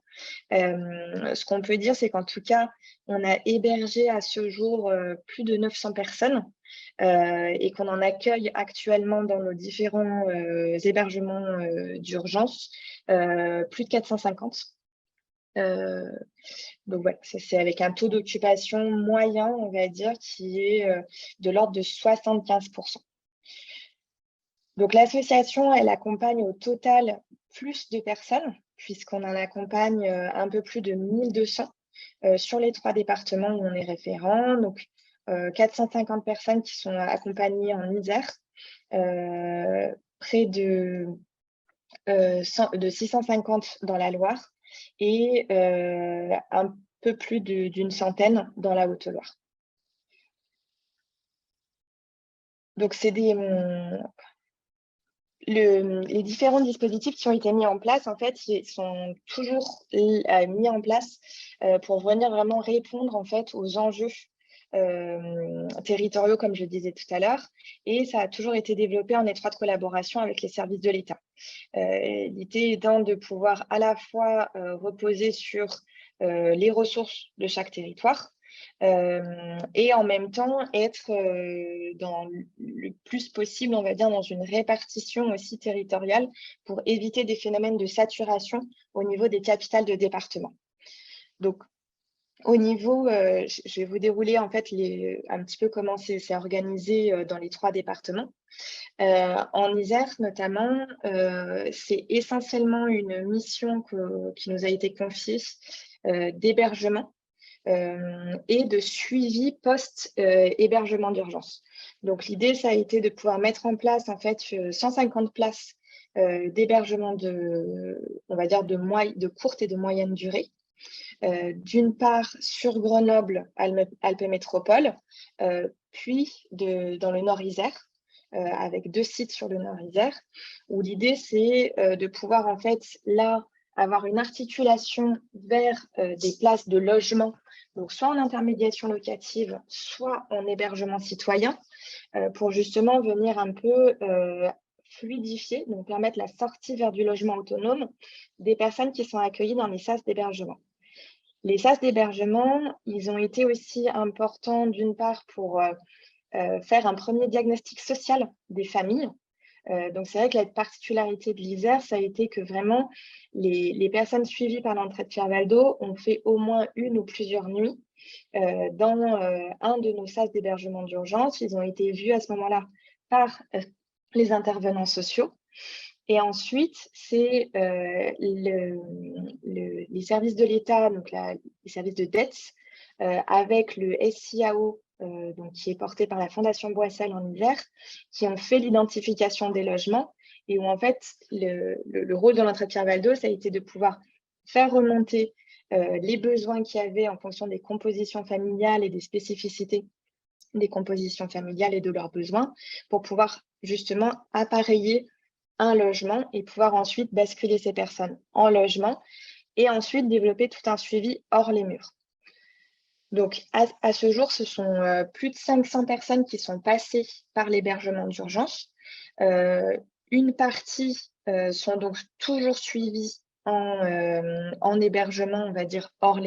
[SPEAKER 5] Ce qu'on peut dire, c'est qu'en tout cas, on a hébergé à ce jour plus de 900 personnes et qu'on en accueille actuellement dans nos différents hébergements d'urgence plus de 450. Donc voilà, c'est avec un taux d'occupation moyen, on va dire, qui est de l'ordre de 75%. Donc l'association, elle accompagne au total plus de personnes, puisqu'on en accompagne un peu plus de 1200 sur les 3 départements où on est référent. Donc 450 personnes qui sont accompagnées en Isère, près de 650 dans la Loire et un peu plus d'une centaine dans la Haute-Loire. Donc, c'est les différents dispositifs qui ont été mis en place, en fait, ils sont toujours mis en place pour venir vraiment répondre en fait aux enjeux territoriaux, comme je disais tout à l'heure, et ça a toujours été développé en étroite collaboration avec les services de l'État. L'idée étant de pouvoir à la fois reposer sur les ressources de chaque territoire et en même temps être dans le plus possible, on va dire, dans une répartition aussi territoriale pour éviter des phénomènes de saturation au niveau des capitales de département. Donc, au niveau, je vais vous dérouler en fait un petit peu comment c'est organisé dans les 3 départements. En Isère notamment, c'est essentiellement une mission qui nous a été confiée d'hébergement et de suivi post-hébergement d'urgence. Donc l'idée, ça a été de pouvoir mettre en place en fait 150 places d'hébergement on va dire de courte et de moyenne durée. D'une part sur Grenoble, Alpes Métropole, puis dans le Nord Isère, avec 2 sites sur le Nord Isère, où l'idée c'est de pouvoir en fait là avoir une articulation vers des places de logement, donc soit en intermédiation locative, soit en hébergement citoyen, pour justement venir un peu fluidifier, donc permettre la sortie vers du logement autonome des personnes qui sont accueillies dans les sas d'hébergement. Les sas d'hébergement, ils ont été aussi importants d'une part pour faire un premier diagnostic social des familles. Donc, c'est vrai que la particularité de l'Isère, ça a été que vraiment, les personnes suivies par l'entrée de Pierre Valdo ont fait au moins une ou plusieurs nuits dans un de nos sas d'hébergement d'urgence. Ils ont été vus à ce moment-là par les intervenants sociaux. Et ensuite, c'est les services de l'État, donc les services de DETS, avec le SIAO, donc, qui est porté par la Fondation Boissel en Isère, qui ont fait l'identification des logements et où en fait, le rôle de l'entrée de Pierre Valdo, ça a été de pouvoir faire remonter les besoins qu'il y avait en fonction des compositions familiales et des spécificités des compositions familiales et de leurs besoins pour pouvoir justement appareiller un logement et pouvoir ensuite basculer ces personnes en logement et ensuite développer tout un suivi hors les murs. Donc, à ce jour, ce sont plus de 500 personnes qui sont passées par l'hébergement d'urgence. Une partie sont donc toujours suivies en hébergement, on va dire, en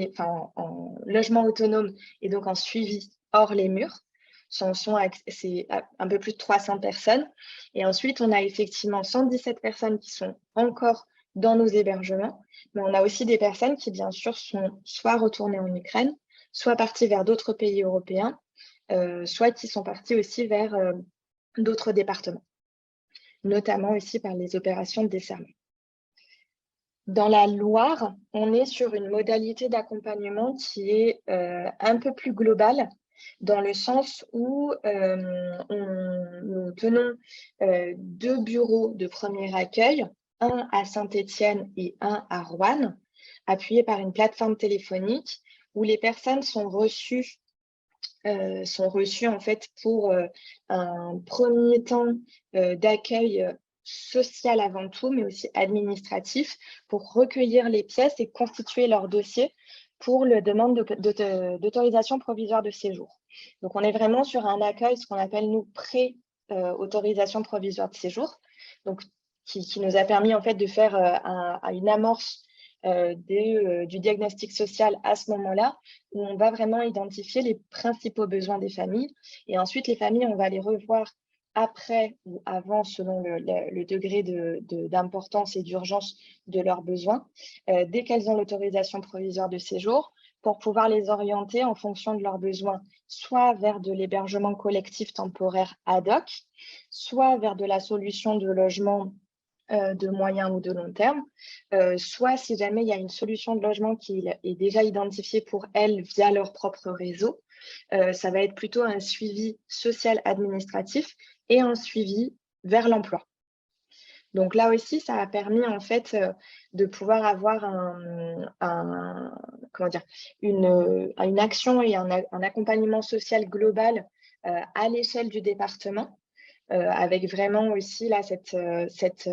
[SPEAKER 5] logement autonome et donc en suivi hors les murs. C'est un peu plus de 300 personnes. Et ensuite, on a effectivement 117 personnes qui sont encore dans nos hébergements, mais on a aussi des personnes qui, bien sûr, sont soit retournées en Ukraine, soit parties vers d'autres pays européens, soit qui sont parties aussi vers d'autres départements, notamment aussi par les opérations de desserrement. Dans la Loire, on est sur une modalité d'accompagnement qui est un peu plus globale, dans le sens où nous tenons 2 bureaux de premier accueil, un à Saint-Étienne et un à Roanne, appuyés par une plateforme téléphonique où les personnes sont reçues en fait pour un premier temps d'accueil social avant tout, mais aussi administratif, pour recueillir les pièces et constituer leur dossier pour la demande d'autorisation provisoire de séjour. Donc, on est vraiment sur un accueil, ce qu'on appelle, nous, pré-autorisation provisoire de séjour, donc, qui nous a permis en fait de faire une amorce du diagnostic social à ce moment-là, où on va vraiment identifier les principaux besoins des familles. Et ensuite, les familles, on va les revoir après ou avant, selon le degré d'importance et d'urgence de leurs besoins, dès qu'elles ont l'autorisation provisoire de séjour, pour pouvoir les orienter en fonction de leurs besoins, soit vers de l'hébergement collectif temporaire ad hoc, soit vers de la solution de logement de moyen ou de long terme, soit si jamais il y a une solution de logement qui est déjà identifiée pour elles via leur propre réseau, ça va être plutôt un suivi social administratif et un suivi vers l'emploi. Donc là aussi, ça a permis en fait de pouvoir avoir une action et un accompagnement social global à l'échelle du département, avec vraiment aussi là, cette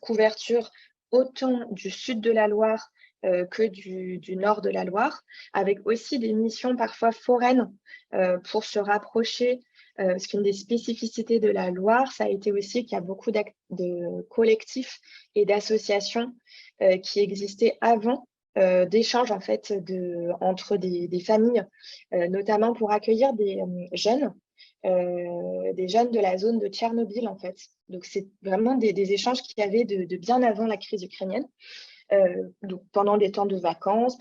[SPEAKER 5] couverture autant du sud de la Loire que du nord de la Loire, avec aussi des missions parfois foraines pour se rapprocher parce qu'une des spécificités de la Loire, ça a été aussi qu'il y a beaucoup de collectifs et d'associations qui existaient avant d'échanges en fait entre des familles, notamment pour accueillir des jeunes de la zone de Tchernobyl en fait. Donc c'est vraiment des échanges qu'il y avait de bien avant la crise ukrainienne, donc pendant des temps de vacances,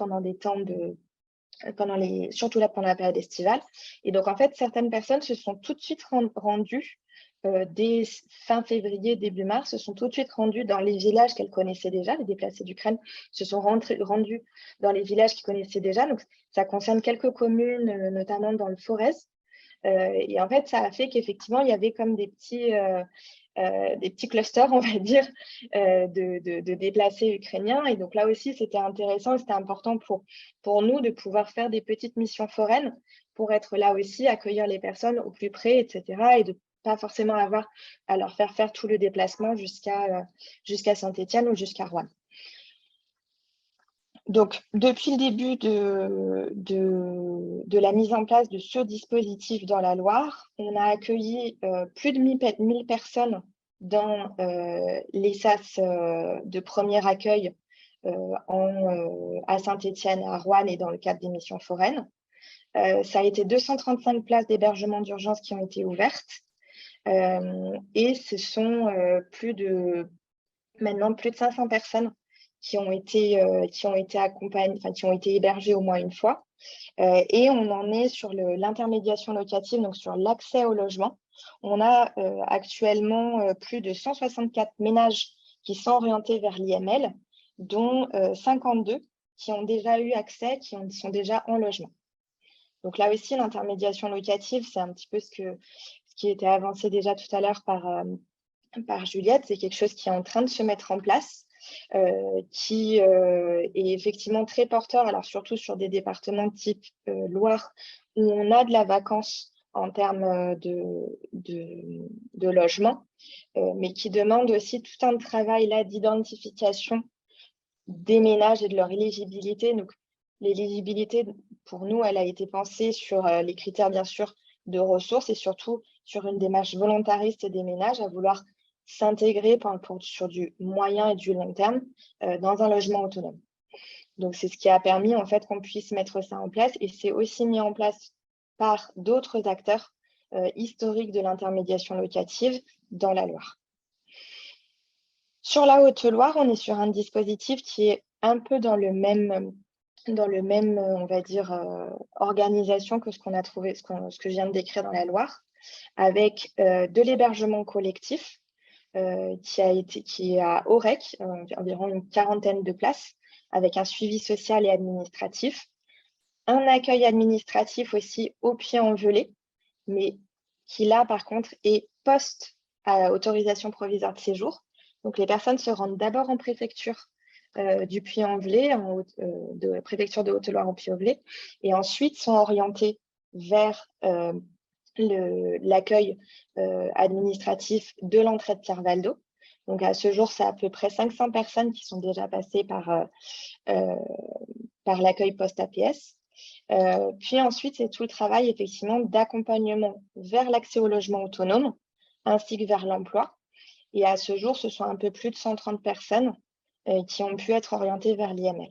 [SPEAKER 5] surtout là pendant la période estivale. Et donc en fait, certaines personnes se sont tout de suite rendues dès fin février, début mars, se sont tout de suite rendues dans les villages qu'elles connaissaient déjà. Les déplacés d'Ukraine se sont rendus dans les villages qu'ils connaissaient déjà. Donc ça concerne quelques communes, notamment dans le Forez. Et en fait, ça a fait qu'effectivement, il y avait comme des petits clusters, on va dire, de déplacés ukrainiens. Et donc là aussi, c'était intéressant, c'était important pour nous de pouvoir faire des petites missions foraines pour être là aussi, accueillir les personnes au plus près, etc. Et de pas forcément avoir à leur faire tout le déplacement jusqu'à Saint-Étienne ou jusqu'à Rouen. Donc, depuis le début de la mise en place de ce dispositif dans la Loire, on a accueilli plus de 1000 personnes dans les SAS de premier accueil à Saint-Étienne, à Rouen et dans le cadre des missions foraines. Ça a été 235 places d'hébergement d'urgence qui ont été ouvertes. Et ce sont maintenant plus de 500 personnes qui ont été accompagnées, enfin, qui ont été hébergées au moins une fois. Et on en est sur l'intermédiation locative, donc sur l'accès au logement. On a actuellement plus de 164 ménages qui sont orientés vers l'IML, dont 52 qui ont déjà eu accès, qui sont déjà en logement. Donc là aussi, l'intermédiation locative, c'est un petit peu ce qui était avancé déjà tout à l'heure par Juliette. C'est quelque chose qui est en train de se mettre en place, qui est effectivement très porteur, alors surtout sur des départements type Loire, où on a de la vacance en termes de logement, mais qui demande aussi tout un travail là d'identification des ménages et de leur éligibilité. Donc, l'éligibilité, pour nous, elle a été pensée sur les critères, bien sûr, de ressources et surtout sur une démarche volontariste des ménages à vouloir s'intégrer sur du moyen et du long terme dans un logement autonome. Donc, c'est ce qui a permis, en fait, qu'on puisse mettre ça en place, et c'est aussi mis en place par d'autres acteurs historiques de l'intermédiation locative dans la Loire. Sur la Haute-Loire, on est sur un dispositif qui est un peu dans le même, on va dire, organisation que ce qu'on a trouvé, ce que je viens de décrire dans la Loire, avec de l'hébergement collectif qui est à Aurec, environ une 40aine de places, avec un suivi social et administratif, un accueil administratif aussi au Puy-en-Velay, mais qui là, par contre, est post à autorisation provisoire de séjour. Donc, les personnes se rendent d'abord en préfecture du Puy-en-Velay, de préfecture de Haute-Loire au Puy-en-Velay, et ensuite sont orientées vers l'accueil administratif de l'entrée de Pierre-Valdo. Donc, à ce jour, c'est à peu près 500 personnes qui sont déjà passées par l'accueil post-APS. Puis ensuite, c'est tout le travail, effectivement, d'accompagnement vers l'accès au logement autonome, ainsi que vers l'emploi. Et à ce jour, ce sont un peu plus de 130 personnes qui ont pu être orientées vers l'IML.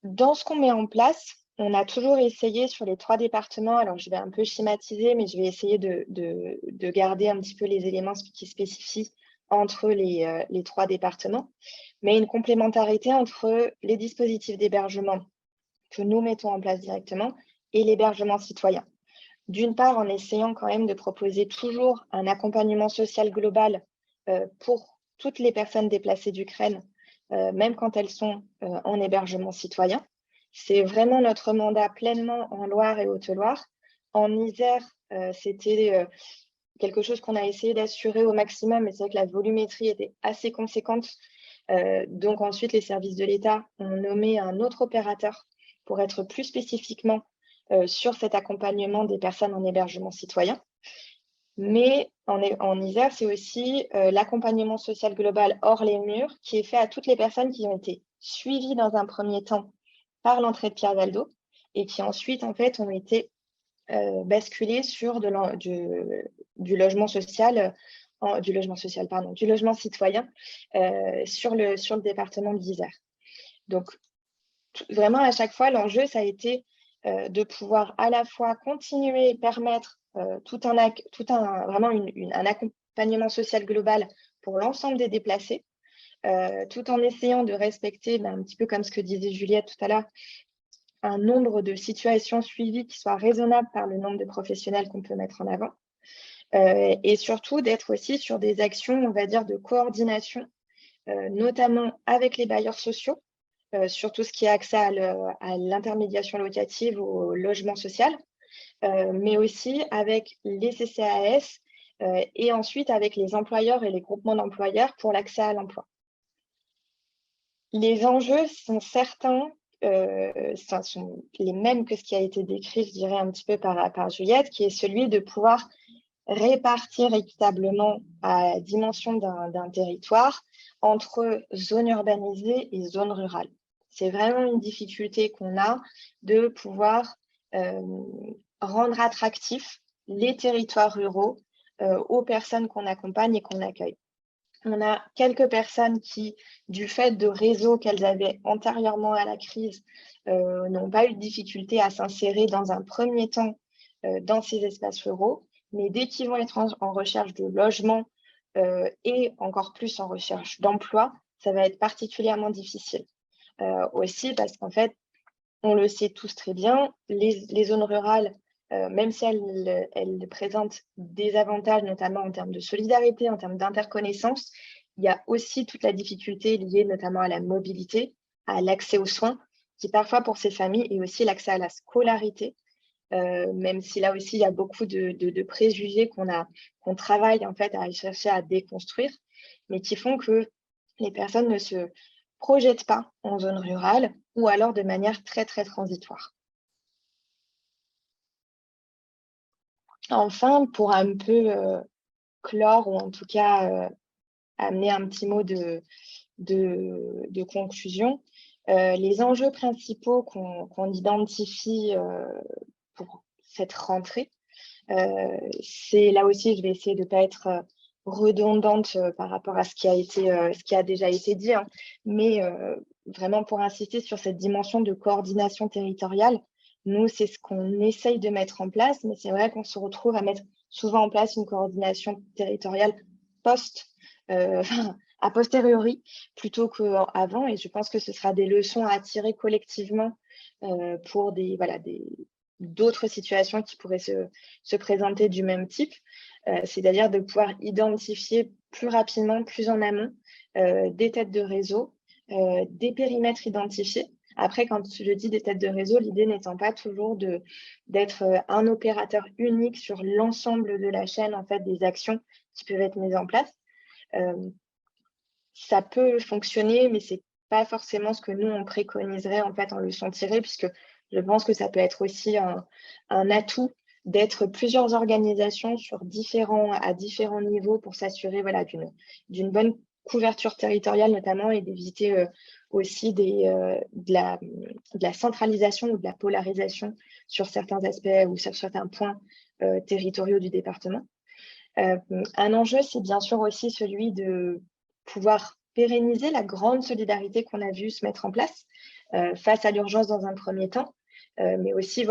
[SPEAKER 5] Dans ce qu'on met en place, on a toujours essayé sur les 3 départements, alors je vais un peu schématiser, mais je vais essayer de garder un petit peu les éléments qui spécifient entre les 3 départements, mais une complémentarité entre les dispositifs d'hébergement que nous mettons en place directement et l'hébergement citoyen. D'une part, en essayant quand même de proposer toujours un accompagnement social global pour toutes les personnes déplacées d'Ukraine, même quand elles sont en hébergement citoyen. C'est vraiment notre mandat pleinement en Loire et Haute-Loire. En Isère, c'était quelque chose qu'on a essayé d'assurer au maximum, mais c'est vrai que la volumétrie était assez conséquente. Donc ensuite, les services de l'État ont nommé un autre opérateur pour être plus spécifiquement sur cet accompagnement des personnes en hébergement citoyen. Mais en Isère, c'est aussi l'accompagnement social global hors les murs qui est fait à toutes les personnes qui ont été suivies dans un premier temps par l'entrée de Pierre-Valdo et qui ensuite, en fait, ont été basculer sur du logement social, du logement citoyen sur le département de l'Isère. Donc, vraiment, à chaque fois, l'enjeu, ça a été de pouvoir à la fois continuer et permettre vraiment un accompagnement social global pour l'ensemble des déplacés, tout en essayant de respecter, un petit peu comme ce que disait Juliette tout à l'heure, un nombre de situations suivies qui soit raisonnable par le nombre de professionnels qu'on peut mettre en avant. Et surtout d'être aussi sur des actions, on va dire, de coordination, notamment avec les bailleurs sociaux, sur tout ce qui est accès à l'intermédiation locative, au logement social, mais aussi avec les CCAS et ensuite avec les employeurs et les groupements d'employeurs pour l'accès à l'emploi. Les enjeux sont certains, sont les mêmes que ce qui a été décrit, je dirais, un petit peu par Juliette, qui est celui de pouvoir répartir équitablement à la dimension d'un territoire entre zones urbanisées et zones rurales. C'est vraiment une difficulté qu'on a de pouvoir rendre attractifs les territoires ruraux aux personnes qu'on accompagne et qu'on accueille. On a quelques personnes qui, du fait de réseaux qu'elles avaient antérieurement à la crise, n'ont pas eu de difficulté à s'insérer dans un premier temps dans ces espaces ruraux. Mais dès qu'ils vont être en recherche de logement et encore plus en recherche d'emploi, ça va être particulièrement difficile. Aussi parce qu'en fait, on le sait tous très bien, les zones rurales, même si elles présentent des avantages, notamment en termes de solidarité, en termes d'interconnaissance, il y a aussi toute la difficulté liée notamment à la mobilité, à l'accès aux soins, qui parfois pour ces familles est aussi l'accès à la scolarité, même si là aussi il y a beaucoup de préjugés qu'on travaille en fait à chercher à déconstruire, mais qui font que les personnes ne se projettent pas en zone rurale ou alors de manière très très transitoire. Enfin, pour un peu clore ou en tout cas amener un petit mot de conclusion, les enjeux principaux qu'on identifie pour cette rentrée, c'est là aussi, je vais essayer de ne pas être redondante par rapport à ce qui a déjà été dit, hein, mais vraiment pour insister sur cette dimension de coordination territoriale. Nous, c'est ce qu'on essaye de mettre en place, mais c'est vrai qu'on se retrouve à mettre souvent en place une coordination territoriale a posteriori plutôt qu'avant, et je pense que ce sera des leçons à tirer collectivement pour d'autres situations qui pourraient se présenter du même type, c'est-à-dire de pouvoir identifier plus rapidement, plus en amont, des têtes de réseau, des périmètres identifiés. Après, quand je dis des têtes de réseau, l'idée n'étant pas toujours d'être un opérateur unique sur l'ensemble de la chaîne en fait, des actions qui peuvent être mises en place. Ça peut fonctionner, mais ce n'est pas forcément ce que nous, on préconiserait en fait, en leçon tirée, puisque je pense que ça peut être aussi un atout d'être plusieurs organisations à différents niveaux pour s'assurer d'une bonne couverture territoriale notamment et d'éviter aussi de la centralisation ou de la polarisation sur certains aspects ou sur certains points territoriaux du département. Un enjeu, c'est bien sûr aussi celui de pouvoir pérenniser la grande solidarité qu'on a vu se mettre en place face à l'urgence dans un premier temps, mais aussi,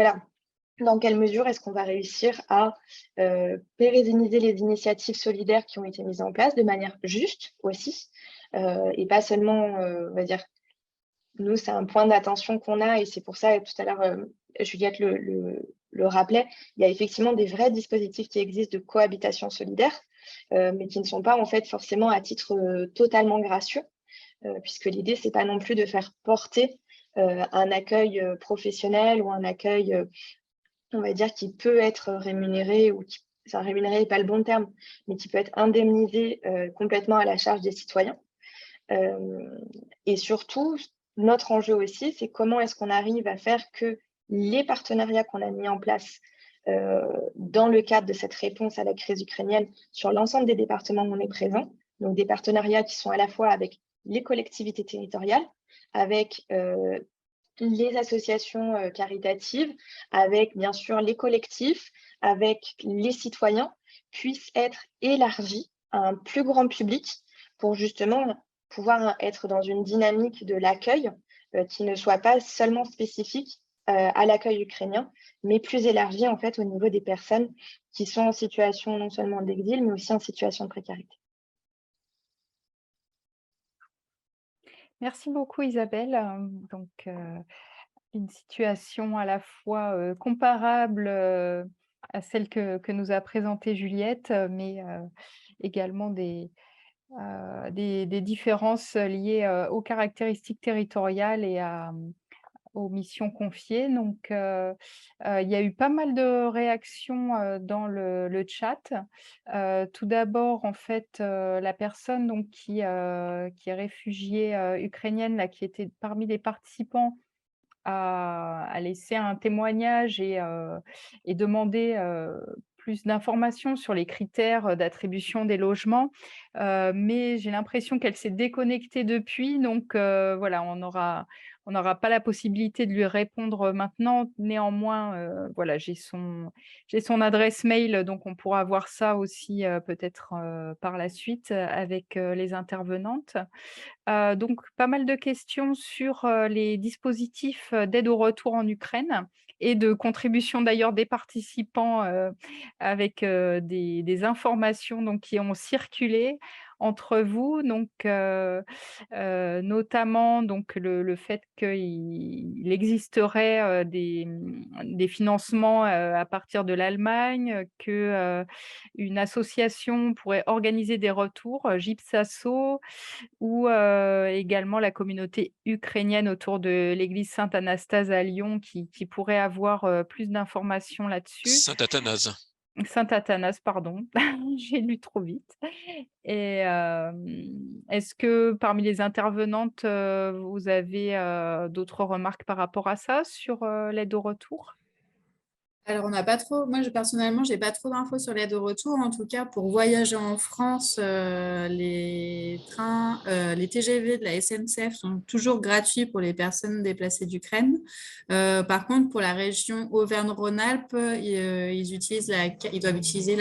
[SPEAKER 5] dans quelle mesure est-ce qu'on va réussir à pérenniser les initiatives solidaires qui ont été mises en place de manière juste aussi, et pas seulement, on va dire, nous, c'est un point d'attention qu'on a, et c'est pour ça, tout à l'heure, Juliette le rappelait, il y a effectivement des vrais dispositifs qui existent de cohabitation solidaire, mais qui ne sont pas en fait forcément à titre totalement gracieux, puisque l'idée, c'est pas non plus de faire porter un accueil professionnel ou un accueil, on va dire, qui peut être rémunéré, rémunéré n'est pas le bon terme, mais qui peut être indemnisé complètement à la charge des citoyens. Et surtout, notre enjeu aussi, c'est comment est-ce qu'on arrive à faire que les partenariats qu'on a mis en place dans le cadre de cette réponse à la crise ukrainienne sur l'ensemble des départements où on est présent, donc des partenariats qui sont à la fois avec les collectivités territoriales, avec les associations caritatives, avec bien sûr les collectifs, avec les citoyens, puissent être élargies à un plus grand public pour justement pouvoir être dans une dynamique de l'accueil qui ne soit pas seulement spécifique à l'accueil ukrainien, mais plus élargie en fait au niveau des personnes qui sont en situation non seulement d'exil, mais aussi en situation de précarité.
[SPEAKER 1] Merci beaucoup Isabelle. Donc, une situation à la fois comparable à celle que nous a présentée Juliette, mais également des différences liées aux caractéristiques territoriales et aux missions confiées. Donc, il y a eu pas mal de réactions dans le chat. Tout d'abord, en fait, la personne donc, qui est réfugiée ukrainienne, là, qui était parmi les participants, a laissé un témoignage et demandé plus d'informations sur les critères d'attribution des logements. Mais j'ai l'impression qu'elle s'est déconnectée depuis, donc voilà, on n'aura pas la possibilité de lui répondre maintenant. Néanmoins, voilà, j'ai son adresse mail, donc on pourra voir ça aussi peut-être par la suite avec les intervenantes. Donc pas mal de questions sur les dispositifs d'aide au retour en Ukraine et de contribution d'ailleurs des participants avec des informations donc, qui ont circulé entre vous. Donc, notamment donc, le fait qu'il existerait des financements à partir de l'Allemagne, que une association pourrait organiser des retours, Gypsasso, ou également la communauté ukrainienne autour de l'église Saint-Anastase à Lyon qui pourrait avoir plus d'informations là-dessus.
[SPEAKER 6] Saint-Athanase.
[SPEAKER 1] Saint-Athanas, pardon, j'ai lu trop vite. Et est-ce que parmi les intervenantes, vous avez d'autres remarques par rapport à ça, sur l'aide au retour?
[SPEAKER 3] Alors, on n'a pas trop, moi personnellement, j'ai pas trop d'infos sur l'aide au retour. En tout cas, pour voyager en France, les trains, les TGV de la SNCF sont toujours gratuits pour les personnes déplacées d'Ukraine. Par contre, pour la région Auvergne-Rhône-Alpes, ils doivent utiliser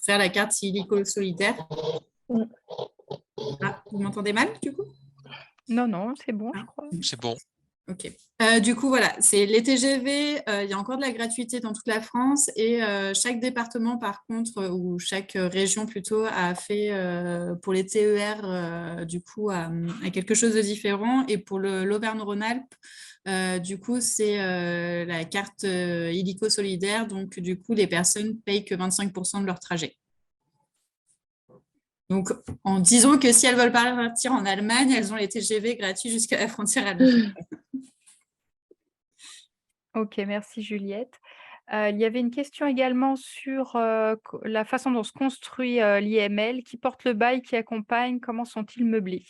[SPEAKER 3] faire la carte illico solidaire. Ah, vous m'entendez mal du coup?
[SPEAKER 1] Non, non, c'est bon, je crois.
[SPEAKER 6] C'est bon.
[SPEAKER 3] Ok. Du coup, voilà, c'est les TGV, il y a encore de la gratuité dans toute la France et chaque département, par contre, ou chaque région plutôt, a fait pour les TER, du coup, a quelque chose de différent. Et pour l'Auvergne-Rhône-Alpes, du coup, c'est la carte illico solidaire. Donc, du coup, les personnes payent que 25% de leur trajet. Donc, en disant que si elles veulent partir en Allemagne, elles ont les TGV gratuits jusqu'à la frontière allemande.
[SPEAKER 1] Ok, merci Juliette. Il y avait une question également sur la façon dont se construit l'IML, qui porte le bail, qui accompagne, comment sont-ils meublés?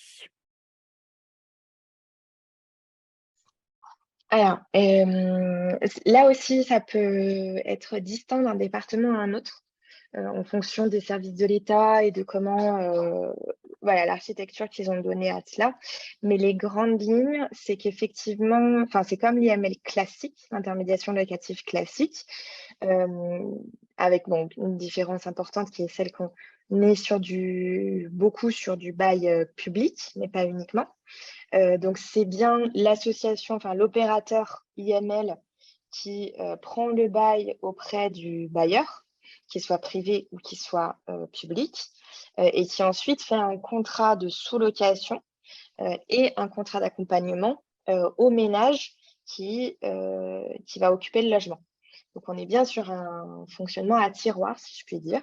[SPEAKER 5] Alors, là aussi, ça peut être distinct d'un département à un autre, en fonction des services de l'État et de comment, voilà, l'architecture qu'ils ont donnée à cela. Mais les grandes lignes, c'est qu'effectivement, enfin, c'est comme l'IML classique, l'intermédiation locative classique, avec donc une différence importante qui est celle qu'on est beaucoup sur du bail public, mais pas uniquement. Donc, c'est bien l'association, enfin l'opérateur IML qui prend le bail auprès du bailleur, qu'il soit privé ou qu'il soit public, et qui ensuite fait un contrat de sous-location et un contrat d'accompagnement au ménage qui va occuper le logement. Donc, on est bien sur un fonctionnement à tiroir, si je puis dire.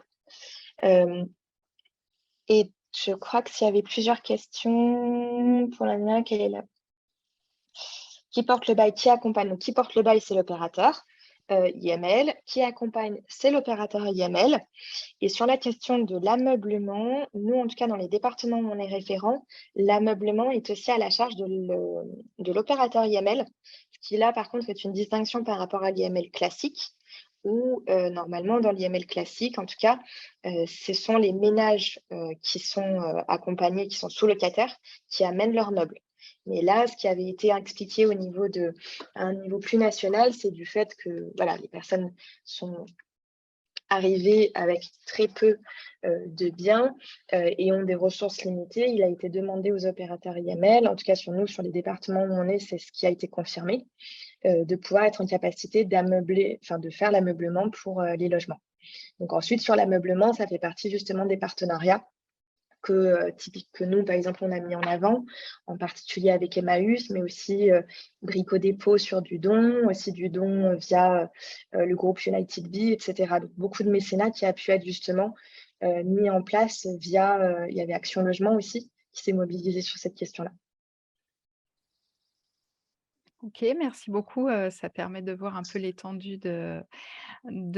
[SPEAKER 5] Et je crois que s'il y avait plusieurs questions pour la dernière, quelle est la... Qui porte le bail, qui accompagne? Donc, qui porte le bail, c'est l'opérateur IML. Qui accompagne, c'est l'opérateur IML. Et sur la question de l'ameublement, nous, en tout cas, dans les départements où on est référent, l'ameublement est aussi à la charge de l'opérateur IML, ce qui là, par contre, est une distinction par rapport à l'IML classique, où normalement, dans l'IML classique, en tout cas, ce sont les ménages qui sont accompagnés, qui sont sous-locataires, qui amènent leurs meubles. Mais là, ce qui avait été expliqué à un niveau plus national, c'est du fait que voilà, les personnes sont arrivées avec très peu de biens et ont des ressources limitées. Il a été demandé aux opérateurs IML, en tout cas sur les départements où on est, c'est ce qui a été confirmé, de pouvoir être en capacité de faire l'ameublement pour les logements. Donc ensuite, sur l'ameublement, ça fait partie justement des partenariats que nous, par exemple, on a mis en avant, en particulier avec Emmaüs, mais aussi Brico Dépôt sur du don, aussi du don via le groupe United Bee, etc. Donc, beaucoup de mécénat qui a pu être justement mis en place via, il y avait Action Logement aussi, qui s'est mobilisé sur cette question-là.
[SPEAKER 1] OK, merci beaucoup. Ça permet de voir un peu l'étendue de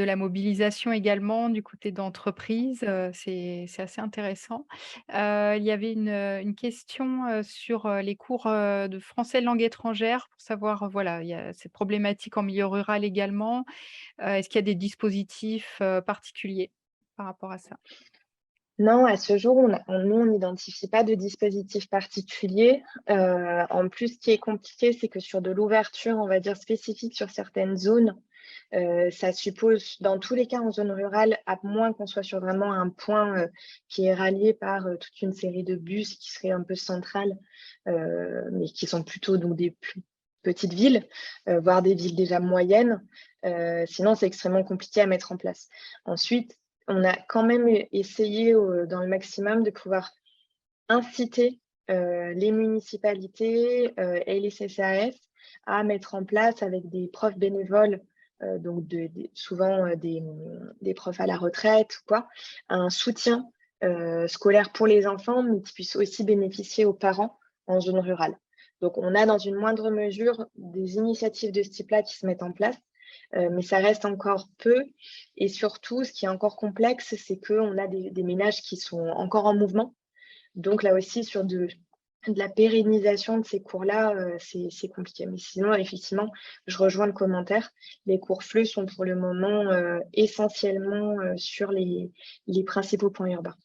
[SPEAKER 1] la mobilisation également du côté d'entreprise, c'est assez intéressant. Il y avait une question, sur, les cours, de français langue étrangère pour savoir, voilà, il y a cette problématique en milieu rural également. Est-ce qu'il y a des dispositifs, particuliers par rapport à ça?
[SPEAKER 5] Non, à ce jour, nous, on n'identifie pas de dispositif particulier. En plus, ce qui est compliqué, c'est que sur de l'ouverture, on va dire spécifique sur certaines zones, ça suppose, dans tous les cas en zone rurale, à moins qu'on soit sur vraiment un point qui est rallié par toute une série de bus qui seraient un peu centrales, mais qui sont plutôt donc, des plus petites villes, voire des villes déjà moyennes. Sinon, c'est extrêmement compliqué à mettre en place. Ensuite, on a quand même essayé dans le maximum de pouvoir inciter les municipalités et les CCAS à mettre en place avec des profs bénévoles, donc souvent des profs à la retraite, ou quoi, un soutien scolaire pour les enfants, mais qui puisse aussi bénéficier aux parents en zone rurale. Donc, on a dans une moindre mesure des initiatives de ce type-là qui se mettent en place. Mais ça reste encore peu. Et surtout, ce qui est encore complexe, c'est qu'on a des ménages qui sont encore en mouvement. Donc là aussi, sur de la pérennisation de ces cours-là, c'est compliqué. Mais sinon, effectivement, je rejoins le commentaire. Les cours FLE sont pour le moment essentiellement sur les principaux points urbains.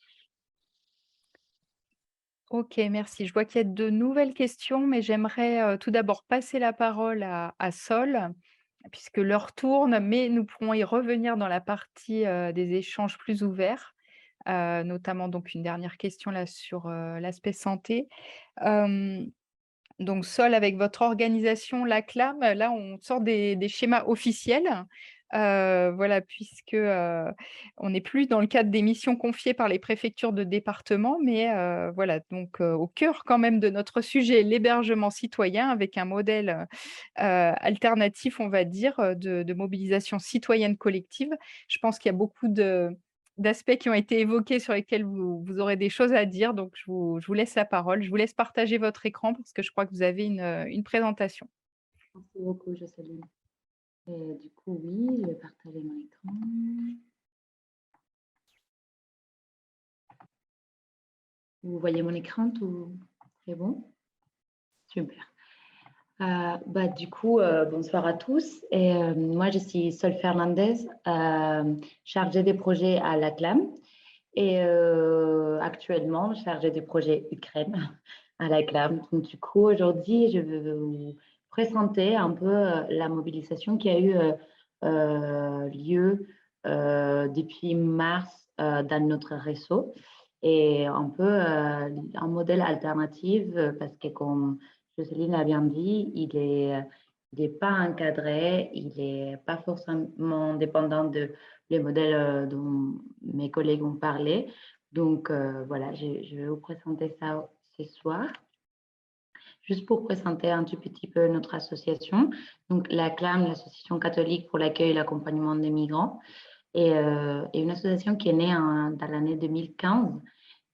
[SPEAKER 1] OK, merci. Je vois qu'il y a de nouvelles questions, mais j'aimerais, tout d'abord passer la parole à Sol, puisque l'heure tourne, mais nous pourrons y revenir dans la partie, des échanges plus ouverts, notamment donc une dernière question là sur, l'aspect santé. Hem, donc Sol, avec votre organisation, la CLAM, là on sort des schémas officiels. Voilà, puisque, on n'est plus dans le cadre des missions confiées par les préfectures de département, mais voilà, donc au cœur quand même de notre sujet, l'hébergement citoyen avec un modèle, alternatif, on va dire, de mobilisation citoyenne collective. Je pense qu'il y a beaucoup d'aspects qui ont été évoqués sur lesquels vous aurez des choses à dire, donc je vous laisse la parole. Je vous laisse partager votre écran parce que je crois que vous avez une présentation.
[SPEAKER 2] Merci beaucoup, Jocelyne. Et du coup, oui, je vais partager mon écran. Vous voyez mon écran, tout est bon? Super. Du coup, bonsoir à tous. Et moi, je suis Sol Fernandez, chargée des projets à la CLAM. Et actuellement, chargée des projets Ukraine à la CLAM. Donc, du coup, aujourd'hui, je vais vous présenter un peu la mobilisation qui a eu lieu depuis mars dans notre réseau et un peu un modèle alternatif parce que, comme Jocelyne a bien dit, il est pas encadré, il n'est pas forcément dépendant de les modèles dont mes collègues ont parlé. Donc, voilà, je vais vous présenter ça ce soir. Juste pour présenter un tout petit peu notre association. Donc, la CLAM, l'Association catholique pour l'accueil et l'accompagnement des migrants, est une association qui est née dans l'année 2015.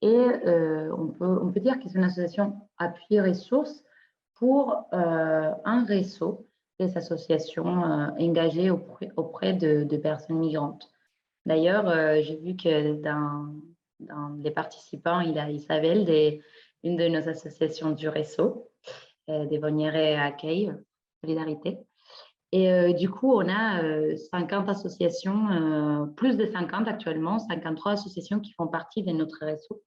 [SPEAKER 2] Et on peut dire que c'est une association appui ressources pour un réseau des associations engagées auprès de personnes migrantes. D'ailleurs, j'ai vu que dans les participants, il y a Isabelle, une de nos associations du réseau, des Bonnières Accueil, Solidarité. Et du coup, on a 50 associations, plus de 50 actuellement, 53 associations qui font partie de notre réseau.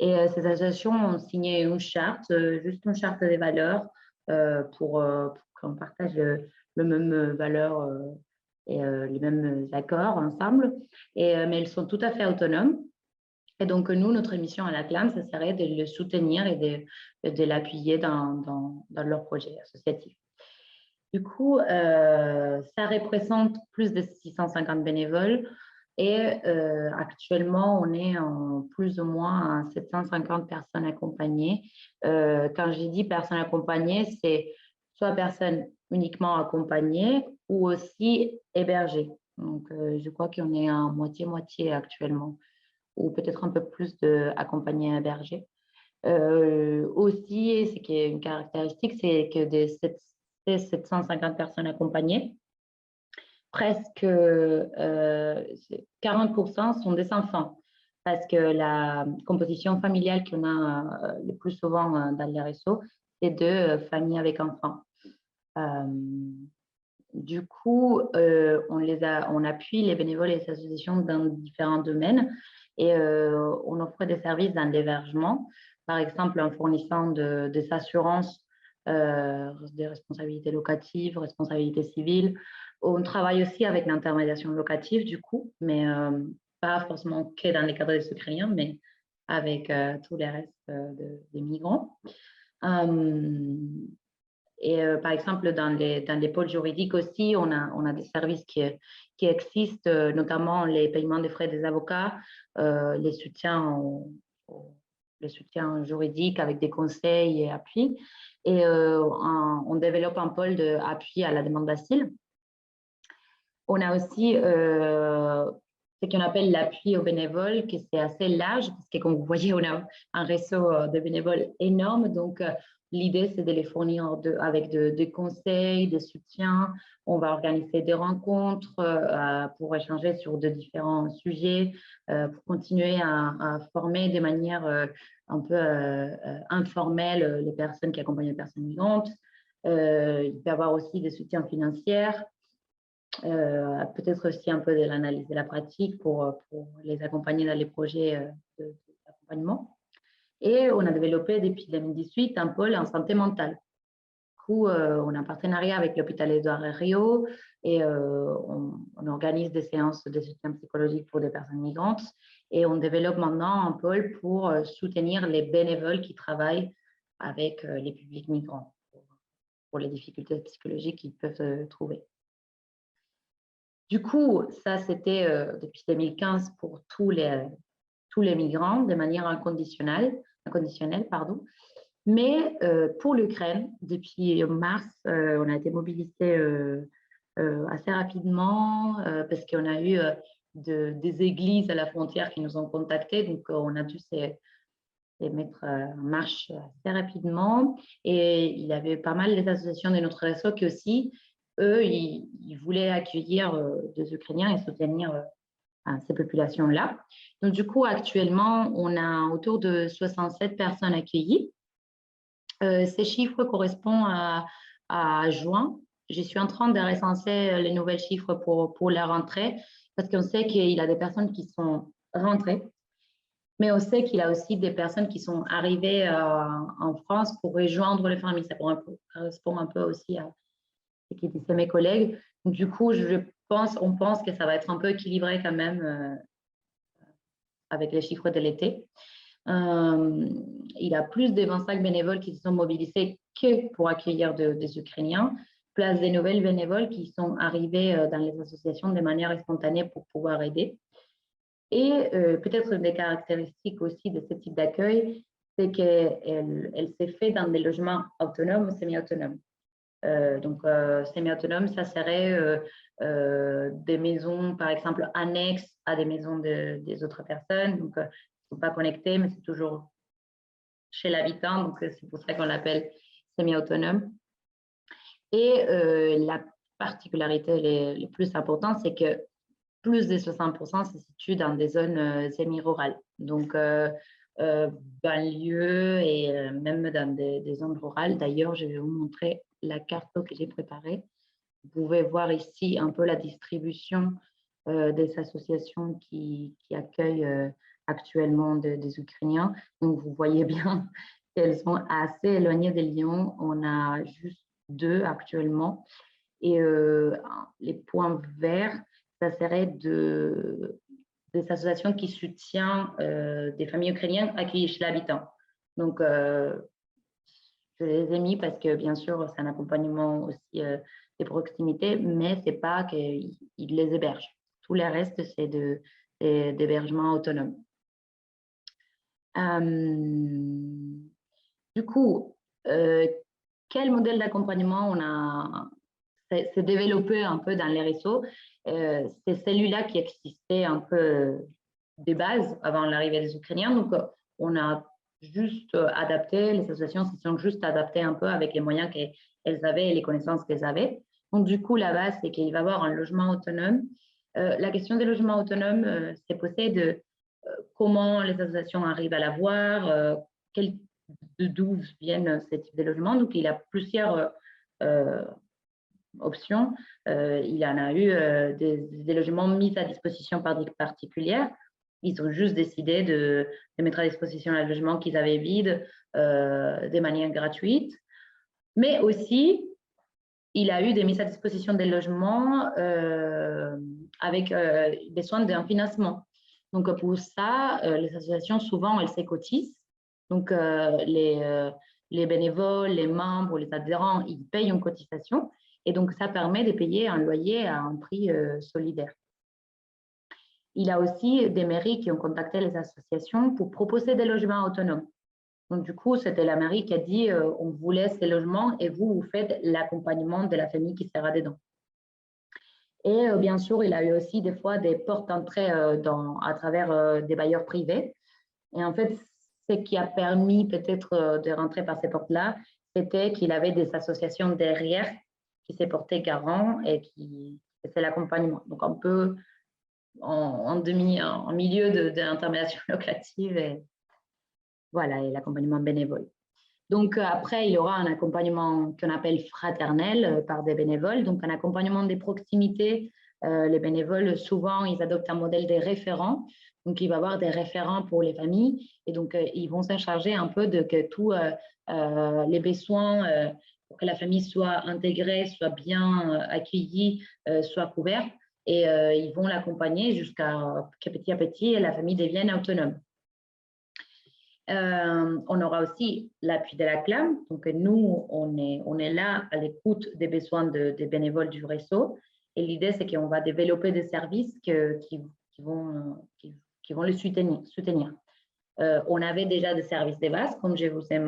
[SPEAKER 2] Et ces associations ont signé une charte, juste une charte des valeurs pour qu'on partage le même valeur et les mêmes accords ensemble. Mais elles sont tout à fait autonomes. Et donc, nous, notre mission à la CLAM, ça serait de le soutenir et de l'appuyer dans leur projet associatif. Du coup, ça représente plus de 650 bénévoles et actuellement, on est en plus ou moins à 750 personnes accompagnées. Quand j'ai dit personnes accompagnées, c'est soit personnes uniquement accompagnées ou aussi hébergées. Donc, je crois qu'on est à moitié-moitié actuellement, ou peut-être un peu plus d'accompagnés hébergés. Aussi, ce qui est une caractéristique, c'est que de ces 750 personnes accompagnées, presque 40% sont des enfants, parce que la composition familiale qu'on a le plus souvent dans les réseaux, c'est de familles avec enfants. Du coup, on appuie les bénévoles et les associations dans différents domaines et on offre des services dans l'hébergement, par exemple en fournissant des assurances, des responsabilités locatives, responsabilités civiles. On travaille aussi avec l'intermédiation locative, du coup, mais pas forcément que dans les cadres des Ukrainiens, mais avec tous les restes des migrants. Et par exemple, dans les pôles juridiques aussi, on a des services qui existent, notamment les paiements des frais des avocats, les soutiens juridiques avec des conseils et appuis. Et on développe un pôle d'appui à la demande d'asile. On a aussi ce qu'on appelle l'appui aux bénévoles, qui c'est assez large, parce que comme vous voyez, on a un réseau de bénévoles énorme. Donc, l'idée, c'est de les fournir avec des conseils, des soutiens. On va organiser des rencontres pour échanger sur de différents sujets, pour continuer à former de manière un peu informelle les personnes qui accompagnent les personnes migrantes. Il peut y avoir aussi des soutiens financiers. Peut-être aussi un peu de l'analyse de la pratique pour les accompagner dans les projets d'accompagnement. Et on a développé depuis 2018 un pôle en santé mentale. Du coup, on a un partenariat avec l'hôpital Édouard Herriot et on organise des séances de soutien psychologique pour des personnes migrantes. Et on développe maintenant un pôle pour soutenir les bénévoles qui travaillent avec les publics migrants pour les difficultés psychologiques qu'ils peuvent trouver. Du coup, ça, c'était depuis 2015 pour tous les migrants de manière inconditionnelle. Mais pour l'Ukraine, depuis mars, on a été mobilisés assez rapidement parce qu'on a eu des églises à la frontière qui nous ont contactés. Donc, on a dû les mettre en marche assez rapidement. Et il y avait pas mal d'associations de notre réseau qui aussi, eux, ils voulaient accueillir des Ukrainiens et soutenir ces populations-là. Donc, du coup, actuellement, on a autour de 67 personnes accueillies. Ces chiffres correspondent à juin. Je suis en train de recenser les nouvelles chiffres pour la rentrée parce qu'on sait qu'il y a des personnes qui sont rentrées, mais on sait qu'il y a aussi des personnes qui sont arrivées en France pour rejoindre les familles. Ça correspond un peu aussi à ce qui disaient mes collègues. Donc, du coup, on pense que ça va être un peu équilibré quand même avec les chiffres de l'été. Il y a plus de 25 bénévoles qui se sont mobilisés que pour accueillir des Ukrainiens, plus des nouvelles bénévoles qui sont arrivées dans les associations de manière spontanée pour pouvoir aider. Et peut-être une des caractéristiques aussi de ce type d'accueil, c'est qu'elle s'est faite dans des logements autonomes ou semi-autonomes. Donc, semi-autonome, ça serait des maisons, par exemple, annexes à des maisons des autres personnes. Donc, ils ne sont pas connectés, mais c'est toujours chez l'habitant. Donc, c'est pour ça qu'on l'appelle semi-autonome. Et la particularité la plus importante, c'est que plus de 60% se situent dans des zones semi-rurales. Donc, banlieues et même dans des zones rurales. D'ailleurs, je vais vous montrer la carte que j'ai préparée. Vous pouvez voir ici un peu la distribution des associations qui accueillent actuellement des Ukrainiens. Donc, vous voyez bien qu'elles sont assez éloignées des Lyon. On a juste 2 actuellement. Et les points verts, ça serait des associations qui soutiennent des familles ukrainiennes accueillies chez l'habitant. Donc, je les ai mis parce que, bien sûr, c'est un accompagnement aussi de proximité, mais ce n'est pas qu'ils les hébergent. Tout le reste, c'est d'hébergement autonome. Du coup, quel modèle d'accompagnement on a s'est développé un peu dans les réseaux? C'est celui-là qui existait un peu de base avant l'arrivée des Ukrainiens. Donc, on a juste adapté, les associations se sont juste adaptées un peu avec les moyens qu'elles avaient et les connaissances qu'elles avaient. Donc, du coup, la base, c'est qu'il va y avoir un logement autonome. La question des logements autonomes, c'est posé de comment les associations arrivent à l'avoir, d'où viennent ces types de logements. Donc, il y a plusieurs options. Il en a eu des logements mis à disposition par des particuliers. Ils ont juste décidé de mettre à disposition un logement qu'ils avaient vide de manière gratuite. Mais aussi, il a eu des mises à disposition des logements avec besoin d'un financement. Donc, pour ça, les associations, souvent, elles s'écotisent. Donc, les bénévoles, les membres, les adhérents, ils payent une cotisation. Et donc, ça permet de payer un loyer à un prix solidaire. Il y a aussi des mairies qui ont contacté les associations pour proposer des logements autonomes. Donc, du coup, c'était la mairie qui a dit on vous laisse ces logements et vous faites l'accompagnement de la famille qui sera dedans. Et bien sûr, il y a eu aussi des fois des portes d'entrée à travers des bailleurs privés. Et en fait, ce qui a permis peut-être de rentrer par ces portes-là, c'était qu'il avait des associations derrière qui s'est porté garant et qui c'est l'accompagnement. Donc, un peu en milieu de l'intermédiation locative et voilà, et l'accompagnement bénévole. Donc, après, il y aura un accompagnement qu'on appelle fraternel par des bénévoles, donc un accompagnement des proximités. Les bénévoles, souvent, ils adoptent un modèle des référents. Donc, il va y avoir des référents pour les familles et donc, ils vont s'en charger un peu de que tous les besoins pour que la famille soit intégrée, soit bien accueillie, soit couverte. Et ils vont l'accompagner jusqu'à que petit à petit, la famille devienne autonome. On aura aussi l'appui de la CLAM. Donc, nous, on est là à l'écoute des besoins des bénévoles du réseau. Et l'idée, c'est qu'on va développer des services qui vont les soutenir. On avait déjà des services de base, comme je vous ai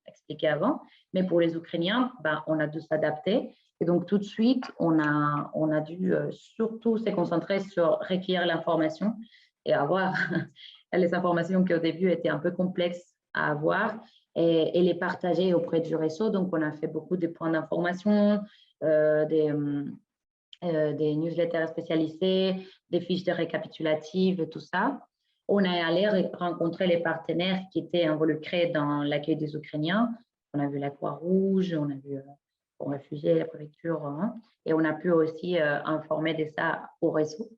[SPEAKER 2] expliqué avant, mais pour les Ukrainiens, on a dû s'adapter. Et donc, tout de suite, on a dû surtout se concentrer sur recueillir l'information et avoir les informations qui au début étaient un peu complexes à avoir et les partager auprès du réseau. Donc, on a fait beaucoup de points d'information, des newsletters spécialisés, des fiches de récapitulatives, tout ça. On est allé rencontrer les partenaires qui étaient involucrés dans l'accueil des Ukrainiens. On a vu la Croix-Rouge, on a vu pour réfugiés, la préfecture, hein, et on a pu aussi informer de ça au réseau.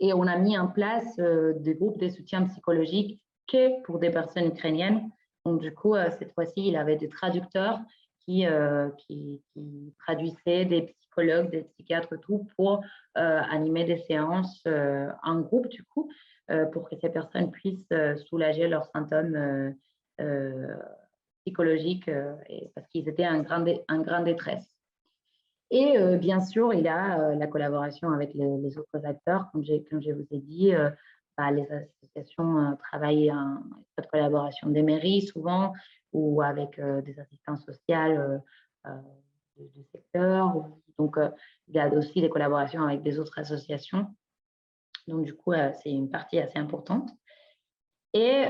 [SPEAKER 2] Et on a mis en place des groupes de soutien psychologique que pour des personnes ukrainiennes. Donc, du coup, cette fois-ci, il y avait des traducteurs qui traduisaient, des psychologues, des psychiatres, tout, pour animer des séances en groupe, du coup, pour que ces personnes puissent soulager leurs symptômes psychologiques parce qu'ils étaient en grande détresse. Et bien sûr, il y a la collaboration avec les autres acteurs. Comme je vous ai dit, les associations travaillent en étroite collaboration des mairies souvent ou avec des assistants sociaux du secteur. Donc, il y a aussi des collaborations avec des autres associations. Donc, du coup, c'est une partie assez importante. Et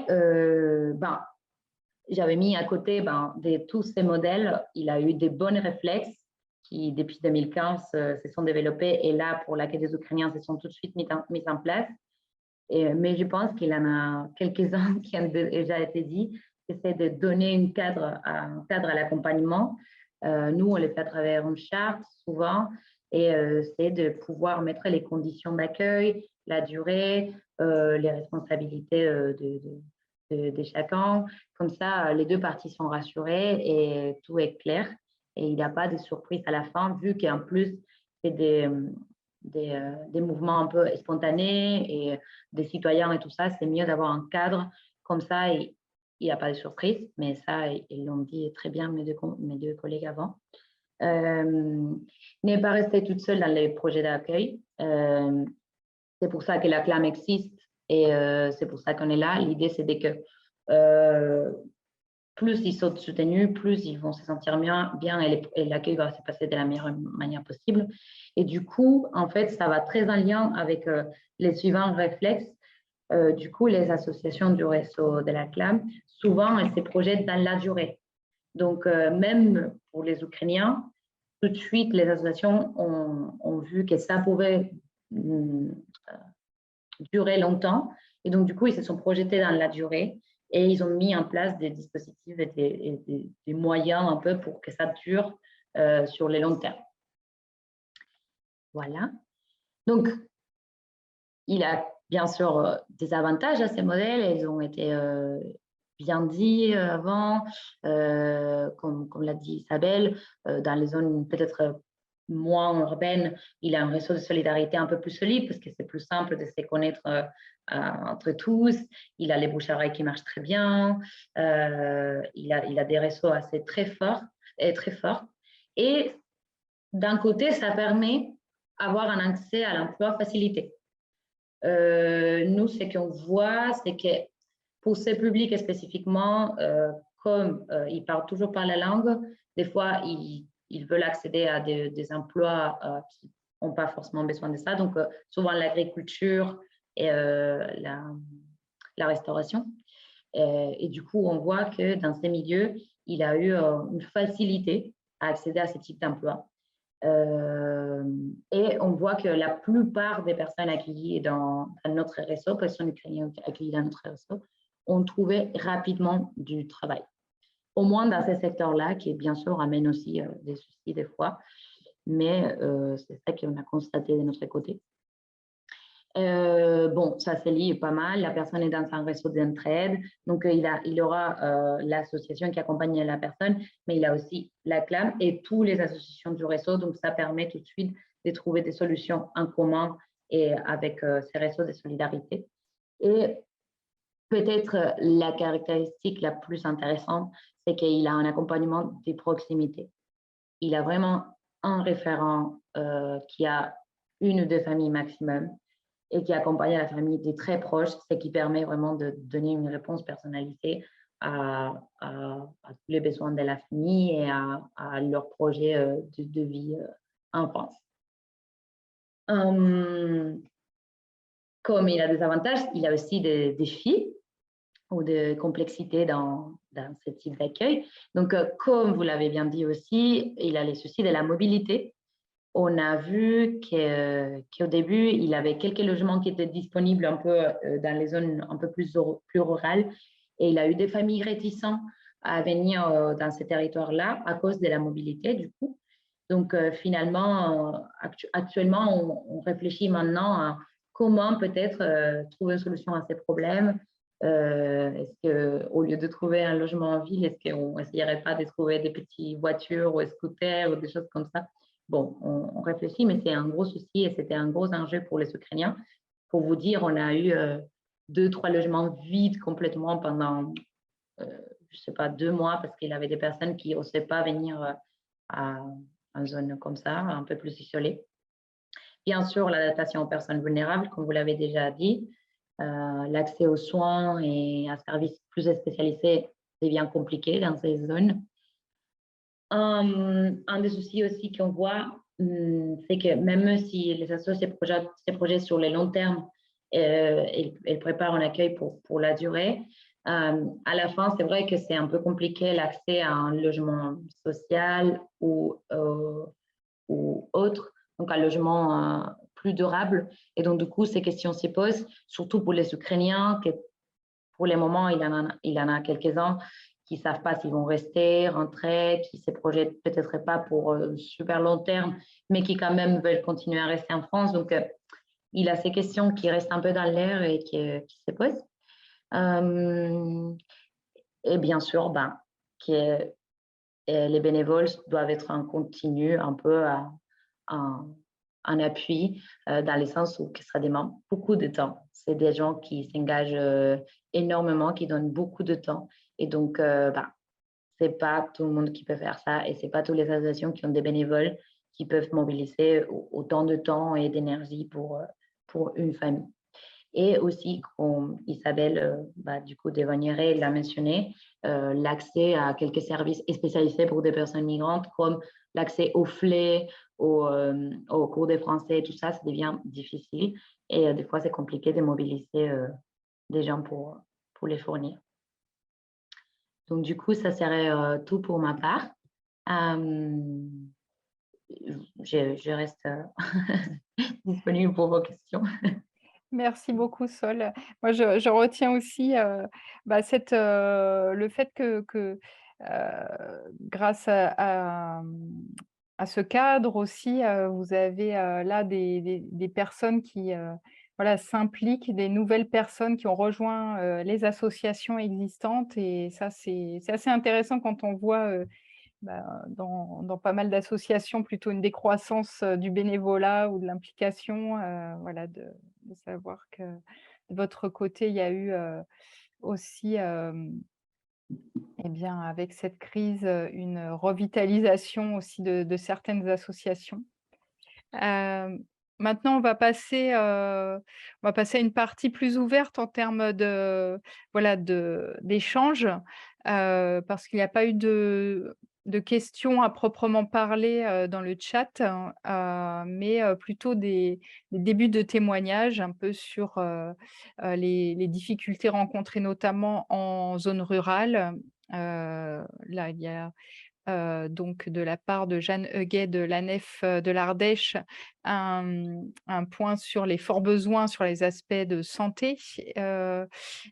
[SPEAKER 2] j'avais mis à côté de tous ces modèles, il a eu des bons réflexes qui, depuis 2015, se sont développés. Et là, pour l'accueil des Ukrainiens, se sont tout de suite mis en place. Mais je pense qu'il y en a quelques-uns qui ont déjà été dit, c'est de donner un cadre à l'accompagnement. Nous, on le fait à travers une charte, souvent, et c'est de pouvoir mettre les conditions d'accueil, la durée, les responsabilités de chacun. Comme ça, les deux parties sont rassurées et tout est clair. Et il n'y a pas de surprise à la fin, vu qu'en plus, c'est des mouvements un peu spontanés et des citoyens et tout ça. C'est mieux d'avoir un cadre comme ça. Et il n'y a pas de surprise, mais ça, ils l'ont dit très bien mes deux collègues avant. N'est pas restée toute seule dans les projets d'accueil. C'est pour ça que la CLAM existe et c'est pour ça qu'on est là. L'idée, c'est que plus ils sont soutenus, plus ils vont se sentir bien et l'accueil va se passer de la meilleure manière possible. Et du coup, en fait, ça va très en lien avec les suivants réflexes. Du coup, les associations du réseau de la CLAM, souvent, elles se projettent dans la durée. Donc, même pour les Ukrainiens, tout de suite, les associations ont vu que ça pouvait durer longtemps. Et donc, du coup, ils se sont projetés dans la durée et ils ont mis en place des dispositifs et des moyens un peu pour que ça dure sur les longs termes. Voilà. Donc, il a bien sûr des avantages à ces modèles. Ils ont été bien dit avant, comme l'a dit Isabelle, dans les zones peut-être moins urbaines, il a un réseau de solidarité un peu plus solide parce que c'est plus simple de se connaître entre tous. Il a les bouches à oreille qui marchent très bien. Il a des réseaux assez très forts. Et d'un côté, ça permet d'avoir un accès à l'emploi facilité. Nous, ce qu'on voit, c'est que pour ces publics spécifiquement, comme ils parlent toujours pas la langue, des fois, ils veulent accéder à des emplois qui n'ont pas forcément besoin de ça. Donc, souvent l'agriculture et la restauration. Et du coup, on voit que dans ces milieux, il a eu une facilité à accéder à ce type d'emploi. Et on voit que la plupart des personnes accueillies dans notre réseau, personnes ukrainiennes accueillies dans notre réseau, ont trouvé rapidement du travail. Au moins dans ces secteurs-là, qui bien sûr amènent aussi des soucis des fois, mais c'est ça qu'on a constaté de notre côté. Bon, ça se lie pas mal. La personne est dans un réseau d'entraide, donc il aura l'association qui accompagne la personne, mais il a aussi la CLAM et toutes les associations du réseau. Donc, ça permet tout de suite de trouver des solutions en commun et avec ces réseaux de solidarité. Et peut-être la caractéristique la plus intéressante, c'est qu'il a un accompagnement de proximité. Il a vraiment un référent qui a une ou deux familles maximum et qui accompagne la famille de très proches, ce qui permet vraiment de donner une réponse personnalisée à tous les besoins de la famille et à leur projet de vie en France. Comme il a des avantages, il a aussi des défis ou de complexité dans ce type d'accueil. Donc, comme vous l'avez bien dit aussi, il a les soucis de la mobilité. On a vu qu'au début, il avait quelques logements qui étaient disponibles un peu dans les zones un peu plus rurales. Et il a eu des familles réticentes à venir dans ces territoires-là à cause de la mobilité, du coup. Donc, finalement, actuellement, on réfléchit maintenant à comment peut-être trouver une solution à ces problèmes. Est-ce qu'au lieu de trouver un logement en ville, est-ce qu'on n'essayerait pas de trouver des petites voitures ou scooters ou des choses comme ça? Bon, on réfléchit, mais c'est un gros souci et c'était un gros enjeu pour les Ukrainiens. Pour vous dire, on a eu 2-3 logements vides complètement pendant, je ne sais pas, 2 mois parce qu'il y avait des personnes qui n'osaient pas venir à une zone comme ça, un peu plus isolée. Bien sûr, l'adaptation aux personnes vulnérables, comme vous l'avez déjà dit, l'accès aux soins et à services plus spécialisés devient compliqué dans ces zones. Un des soucis aussi qu'on voit, c'est que même si les associés se projettent sur les longs termes, elles préparent un accueil pour la durée, à la fin, c'est vrai que c'est un peu compliqué l'accès à un logement social ou autre, donc un logement plus durable. Et donc, du coup, ces questions se posent, surtout pour les Ukrainiens, que pour le moment, il y en a quelques-uns qui ne savent pas s'ils vont rester, rentrer, qui ne se projettent peut-être pas pour super long terme, mais qui quand même veulent continuer à rester en France. Donc, il a ces questions qui restent un peu dans l'air et qui se posent. Et bien sûr, ben, que les bénévoles doivent être en continu, un peu en appui, dans le sens où ça demande beaucoup de temps. C'est des gens qui s'engagent énormément, qui donnent beaucoup de temps. Et donc, ben, c'est pas tout le monde qui peut faire ça et c'est pas toutes les associations qui ont des bénévoles qui peuvent mobiliser autant de temps et d'énergie pour une famille. Et aussi, comme Isabelle, bah, du coup, Devoniere l'a mentionné, l'accès à quelques services spécialisés pour des personnes migrantes, comme l'accès aux flets, aux cours de français, tout ça, ça devient difficile. Et des fois, c'est compliqué de mobiliser des gens pour les fournir. Donc, du coup, ça serait tout pour ma part. Je reste disponible pour vos questions.
[SPEAKER 1] Merci beaucoup Sol. Moi je retiens aussi, bah, le fait que, grâce à ce cadre aussi, vous avez, là des personnes qui, voilà, s'impliquent, des nouvelles personnes qui ont rejoint, les associations existantes et ça c'est assez intéressant quand on voit, bah, dans pas mal d'associations, plutôt une décroissance, du bénévolat ou de l'implication, voilà, de savoir que de votre côté, il y a eu, aussi, et bien, avec cette crise, une revitalisation aussi de certaines associations. Maintenant, on va passer à une partie plus ouverte en termes de, voilà, d'échanges, parce qu'il n'y a pas eu de questions à proprement parler, dans le chat, hein, mais plutôt des débuts de témoignages un peu sur, les difficultés rencontrées notamment en zone rurale. Là, il y a donc de la part de Jeanne Huguet de l'ANEF, de l'Ardèche, un point sur les forts besoins sur les aspects de santé,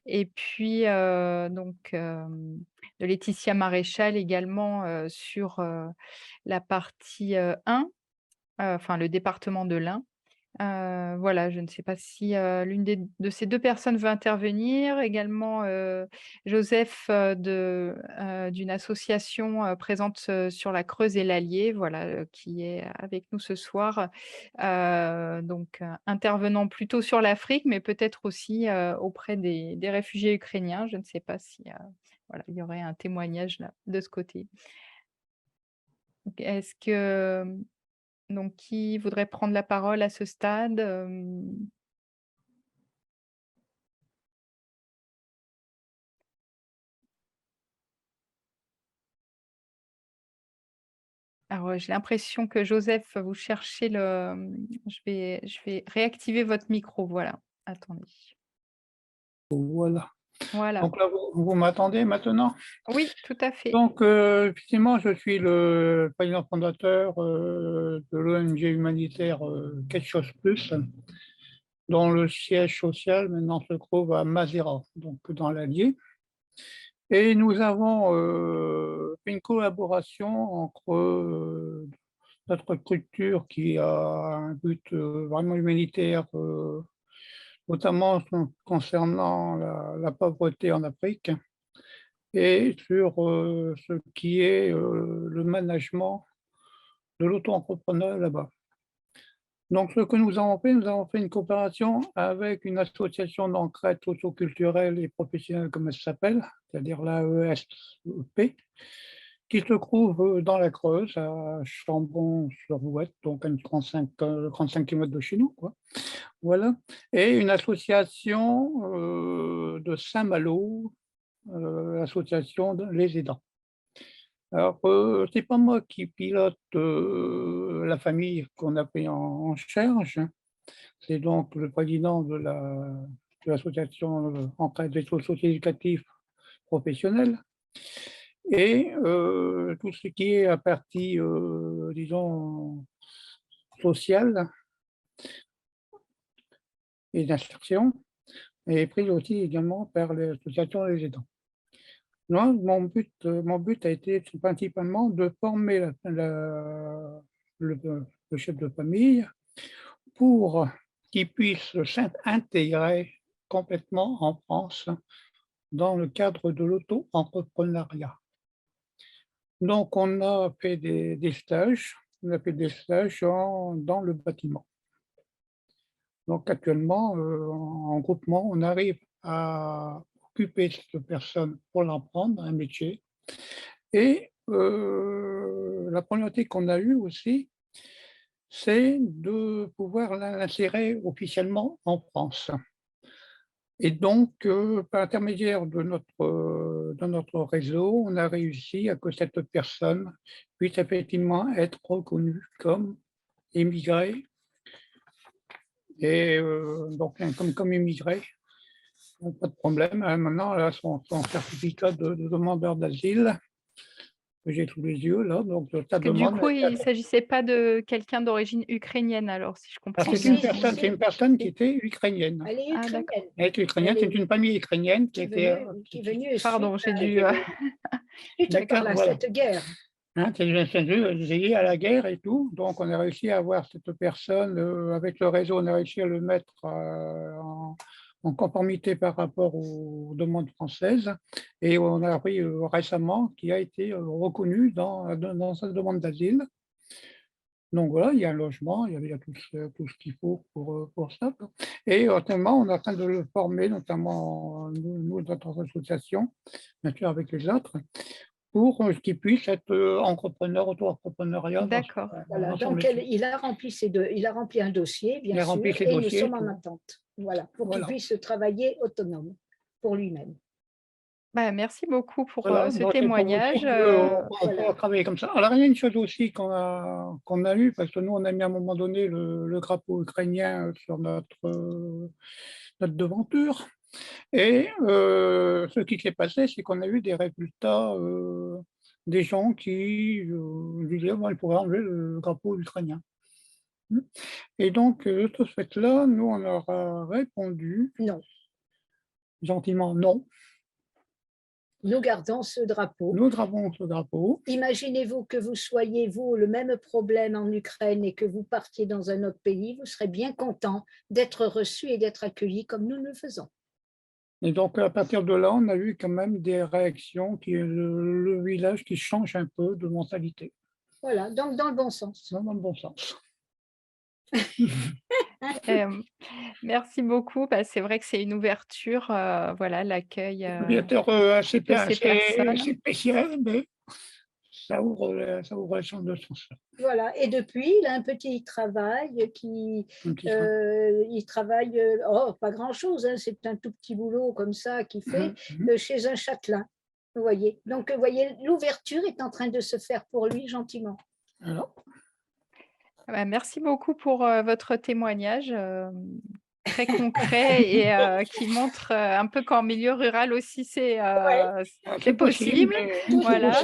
[SPEAKER 1] et puis, de Laetitia Maréchal également, sur, la partie, Ain, enfin le département de l'Ain. Voilà, je ne sais pas si, l'une de ces 2 personnes veut intervenir. Également, Joseph, d'une association, présente, sur la Creuse et l'Allier, voilà, qui est avec nous ce soir. Intervenant plutôt sur l'Afrique, mais peut-être aussi, auprès des réfugiés ukrainiens. Je ne sais pas si, voilà, il y aurait un témoignage là, de ce côté. Donc est-ce que, donc qui voudrait prendre la parole à ce stade? Alors, j'ai l'impression que Joseph, vous cherchez je vais réactiver votre micro, voilà. Attendez.
[SPEAKER 6] Voilà.
[SPEAKER 1] Voilà.
[SPEAKER 6] Donc là, vous m'attendez maintenant?
[SPEAKER 1] Oui, tout à fait.
[SPEAKER 6] Donc, effectivement, je suis le président fondateur de l'ONG humanitaire Quelque chose plus, dont le siège social maintenant se trouve à Mazera, donc dans l'Allier. Et nous avons fait une collaboration entre notre structure qui a un but vraiment humanitaire, notamment concernant la pauvreté en Afrique, et sur ce qui est le management de l'auto-entrepreneur là-bas. Donc, ce que nous avons fait une coopération avec une association d'entraide socioculturelle et professionnelle, comme elle s'appelle, c'est-à-dire l'AESP, qui se trouve dans la Creuse, à Chambon-sur-Ouette, donc à 35 km de chez nous, quoi. Voilà. Et une association de Saint-Malo, l'association Les Aidants. Alors, c'est pas moi qui pilote la famille qu'on a pris en charge. C'est donc le président de l'association Entraide et socio-éducatif professionnel. Et tout ce qui est à partie, disons, sociale et d'insertion est pris aussi également par l'association des aidants. Moi, mon but a été principalement de former le chef de famille pour qui puisse s'intégrer complètement en France dans le cadre de l'auto-entrepreneuriat. Donc, on a fait des stages, dans le bâtiment. Donc, actuellement, en groupement, on arrive à occuper cette personne pour l'apprendre un métier. Et la problématique qu'on a eue aussi, c'est de pouvoir l'insérer officiellement en France. Et donc, par l'intermédiaire de notre réseau, on a réussi à que cette personne puisse effectivement être reconnue comme immigrée. Et donc, comme immigrée, pas de problème. Maintenant, elle a son certificat de demandeur d'asile que j'ai sous les yeux, là. Donc, ça
[SPEAKER 1] Parce que du
[SPEAKER 6] demande.
[SPEAKER 1] coup, il ne s'agissait pas de quelqu'un d'origine ukrainienne alors, si je comprends
[SPEAKER 6] C'est
[SPEAKER 1] bien?
[SPEAKER 6] une personne qui était ukrainienne.
[SPEAKER 7] Elle est
[SPEAKER 1] Ah d'accord.
[SPEAKER 7] ukrainienne.
[SPEAKER 6] Elle est ukrainienne, c'est une famille ukrainienne qui était.
[SPEAKER 7] Qui est venue
[SPEAKER 1] Pardon, j'ai dû,
[SPEAKER 7] suite par
[SPEAKER 6] Voilà.
[SPEAKER 7] cette guerre.
[SPEAKER 6] Hein, c'est lié à la guerre et tout. Donc, on a réussi à avoir cette personne, avec le réseau, on a réussi à le mettre en conformité par rapport aux demandes françaises. Et on a appris récemment qu'il a été reconnu dans sa demande d'asile. Donc voilà, il y a un logement, il y a tout ce qu'il faut pour ça. Et actuellement, on est en train de le former, notamment nous, notre association, bien sûr avec les autres, pour qu'il puisse être entrepreneur, auto-entrepreneuriat.
[SPEAKER 1] d'accord.
[SPEAKER 7] Voilà.
[SPEAKER 6] son
[SPEAKER 7] Donc,
[SPEAKER 6] métier.
[SPEAKER 7] il a rempli un dossier,
[SPEAKER 6] Il
[SPEAKER 7] bien
[SPEAKER 6] a rempli
[SPEAKER 7] sûr,
[SPEAKER 6] ses
[SPEAKER 7] et nous
[SPEAKER 6] dossiers,
[SPEAKER 7] sommes en
[SPEAKER 6] tout.
[SPEAKER 7] attente. Voilà, pour
[SPEAKER 6] Voilà.
[SPEAKER 7] qu'il puisse travailler autonome pour lui-même.
[SPEAKER 1] Bah, merci beaucoup pour
[SPEAKER 6] Voilà,
[SPEAKER 1] ce
[SPEAKER 6] donc c'est pour vous dire
[SPEAKER 1] témoignage.
[SPEAKER 6] qu'on peut travailler comme ça. Alors, il y a une chose aussi qu'on a eue, parce que nous, on a mis à un moment donné le drapeau ukrainien sur notre devanture. Et ce qui s'est passé, c'est qu'on a eu des résultats, des gens qui disaient qu'ils pourraient enlever le drapeau ukrainien. Et donc, de ce fait-là, nous, on leur a répondu
[SPEAKER 7] Non,
[SPEAKER 6] gentiment non.
[SPEAKER 7] nous gardons ce drapeau.
[SPEAKER 6] Nous gravons ce drapeau.
[SPEAKER 7] Imaginez-vous que vous soyez, vous, le même problème en Ukraine et que vous partiez dans un autre pays, vous serez bien content d'être reçu et d'être accueilli comme nous le faisons.
[SPEAKER 6] Et donc, à partir de là, on a eu quand même des réactions, le village qui change un peu de mentalité,
[SPEAKER 7] Voilà, donc dans le bon sens.
[SPEAKER 6] dans le bon sens.
[SPEAKER 1] Merci beaucoup. Bah, c'est vrai que c'est une ouverture, voilà, l'accueil
[SPEAKER 6] Aviateur assez
[SPEAKER 1] de ces personnes.
[SPEAKER 6] spécial, mais ça ouvre le champ de sens.
[SPEAKER 7] Voilà, et depuis, il a un petit travail il travaille, pas grand-chose, hein, c'est un tout petit boulot comme ça qu'il fait chez un châtelain, vous voyez. Donc, vous voyez, l'ouverture est en train de se faire pour lui gentiment.
[SPEAKER 6] Alors,
[SPEAKER 1] Bah, merci beaucoup pour votre témoignage très concret et qui montre un peu qu'en milieu rural aussi c'est possible. Voilà.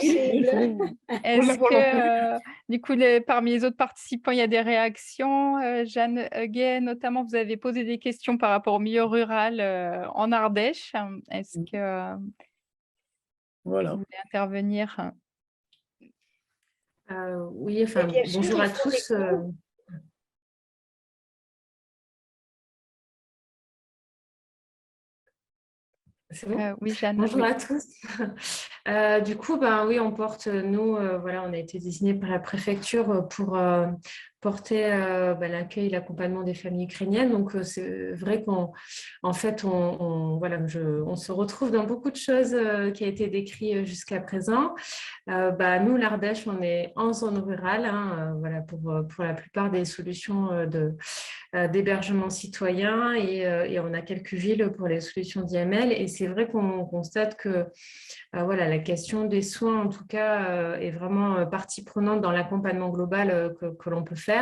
[SPEAKER 1] Est-ce que du coup parmi les autres participants il y a des réactions? Jeanne Gay notamment, vous avez posé des questions par rapport au milieu rural en Ardèche. Est-ce que
[SPEAKER 6] voilà.
[SPEAKER 1] vous voulez intervenir?
[SPEAKER 8] Oui, enfin, bonjour à tous. C'est bon?
[SPEAKER 1] Oui, Jeanne.
[SPEAKER 8] Bonjour
[SPEAKER 1] Oui.
[SPEAKER 8] à tous. Du coup, ben, oui, on porte, nous, voilà, on a été désignés par la préfecture pour porter l'accueil et l'accompagnement des familles ukrainiennes. Donc, c'est vrai qu'en fait, on se retrouve dans beaucoup de choses qui a été décrit jusqu'à présent. Nous, l'Ardèche, on est en zone rurale, hein, voilà, pour la plupart des solutions d'hébergement citoyen et on a quelques villes pour les solutions d'IML. Et c'est vrai qu'on constate que voilà, la question des soins, en tout cas, est vraiment partie prenante dans l'accompagnement global que l'on peut faire.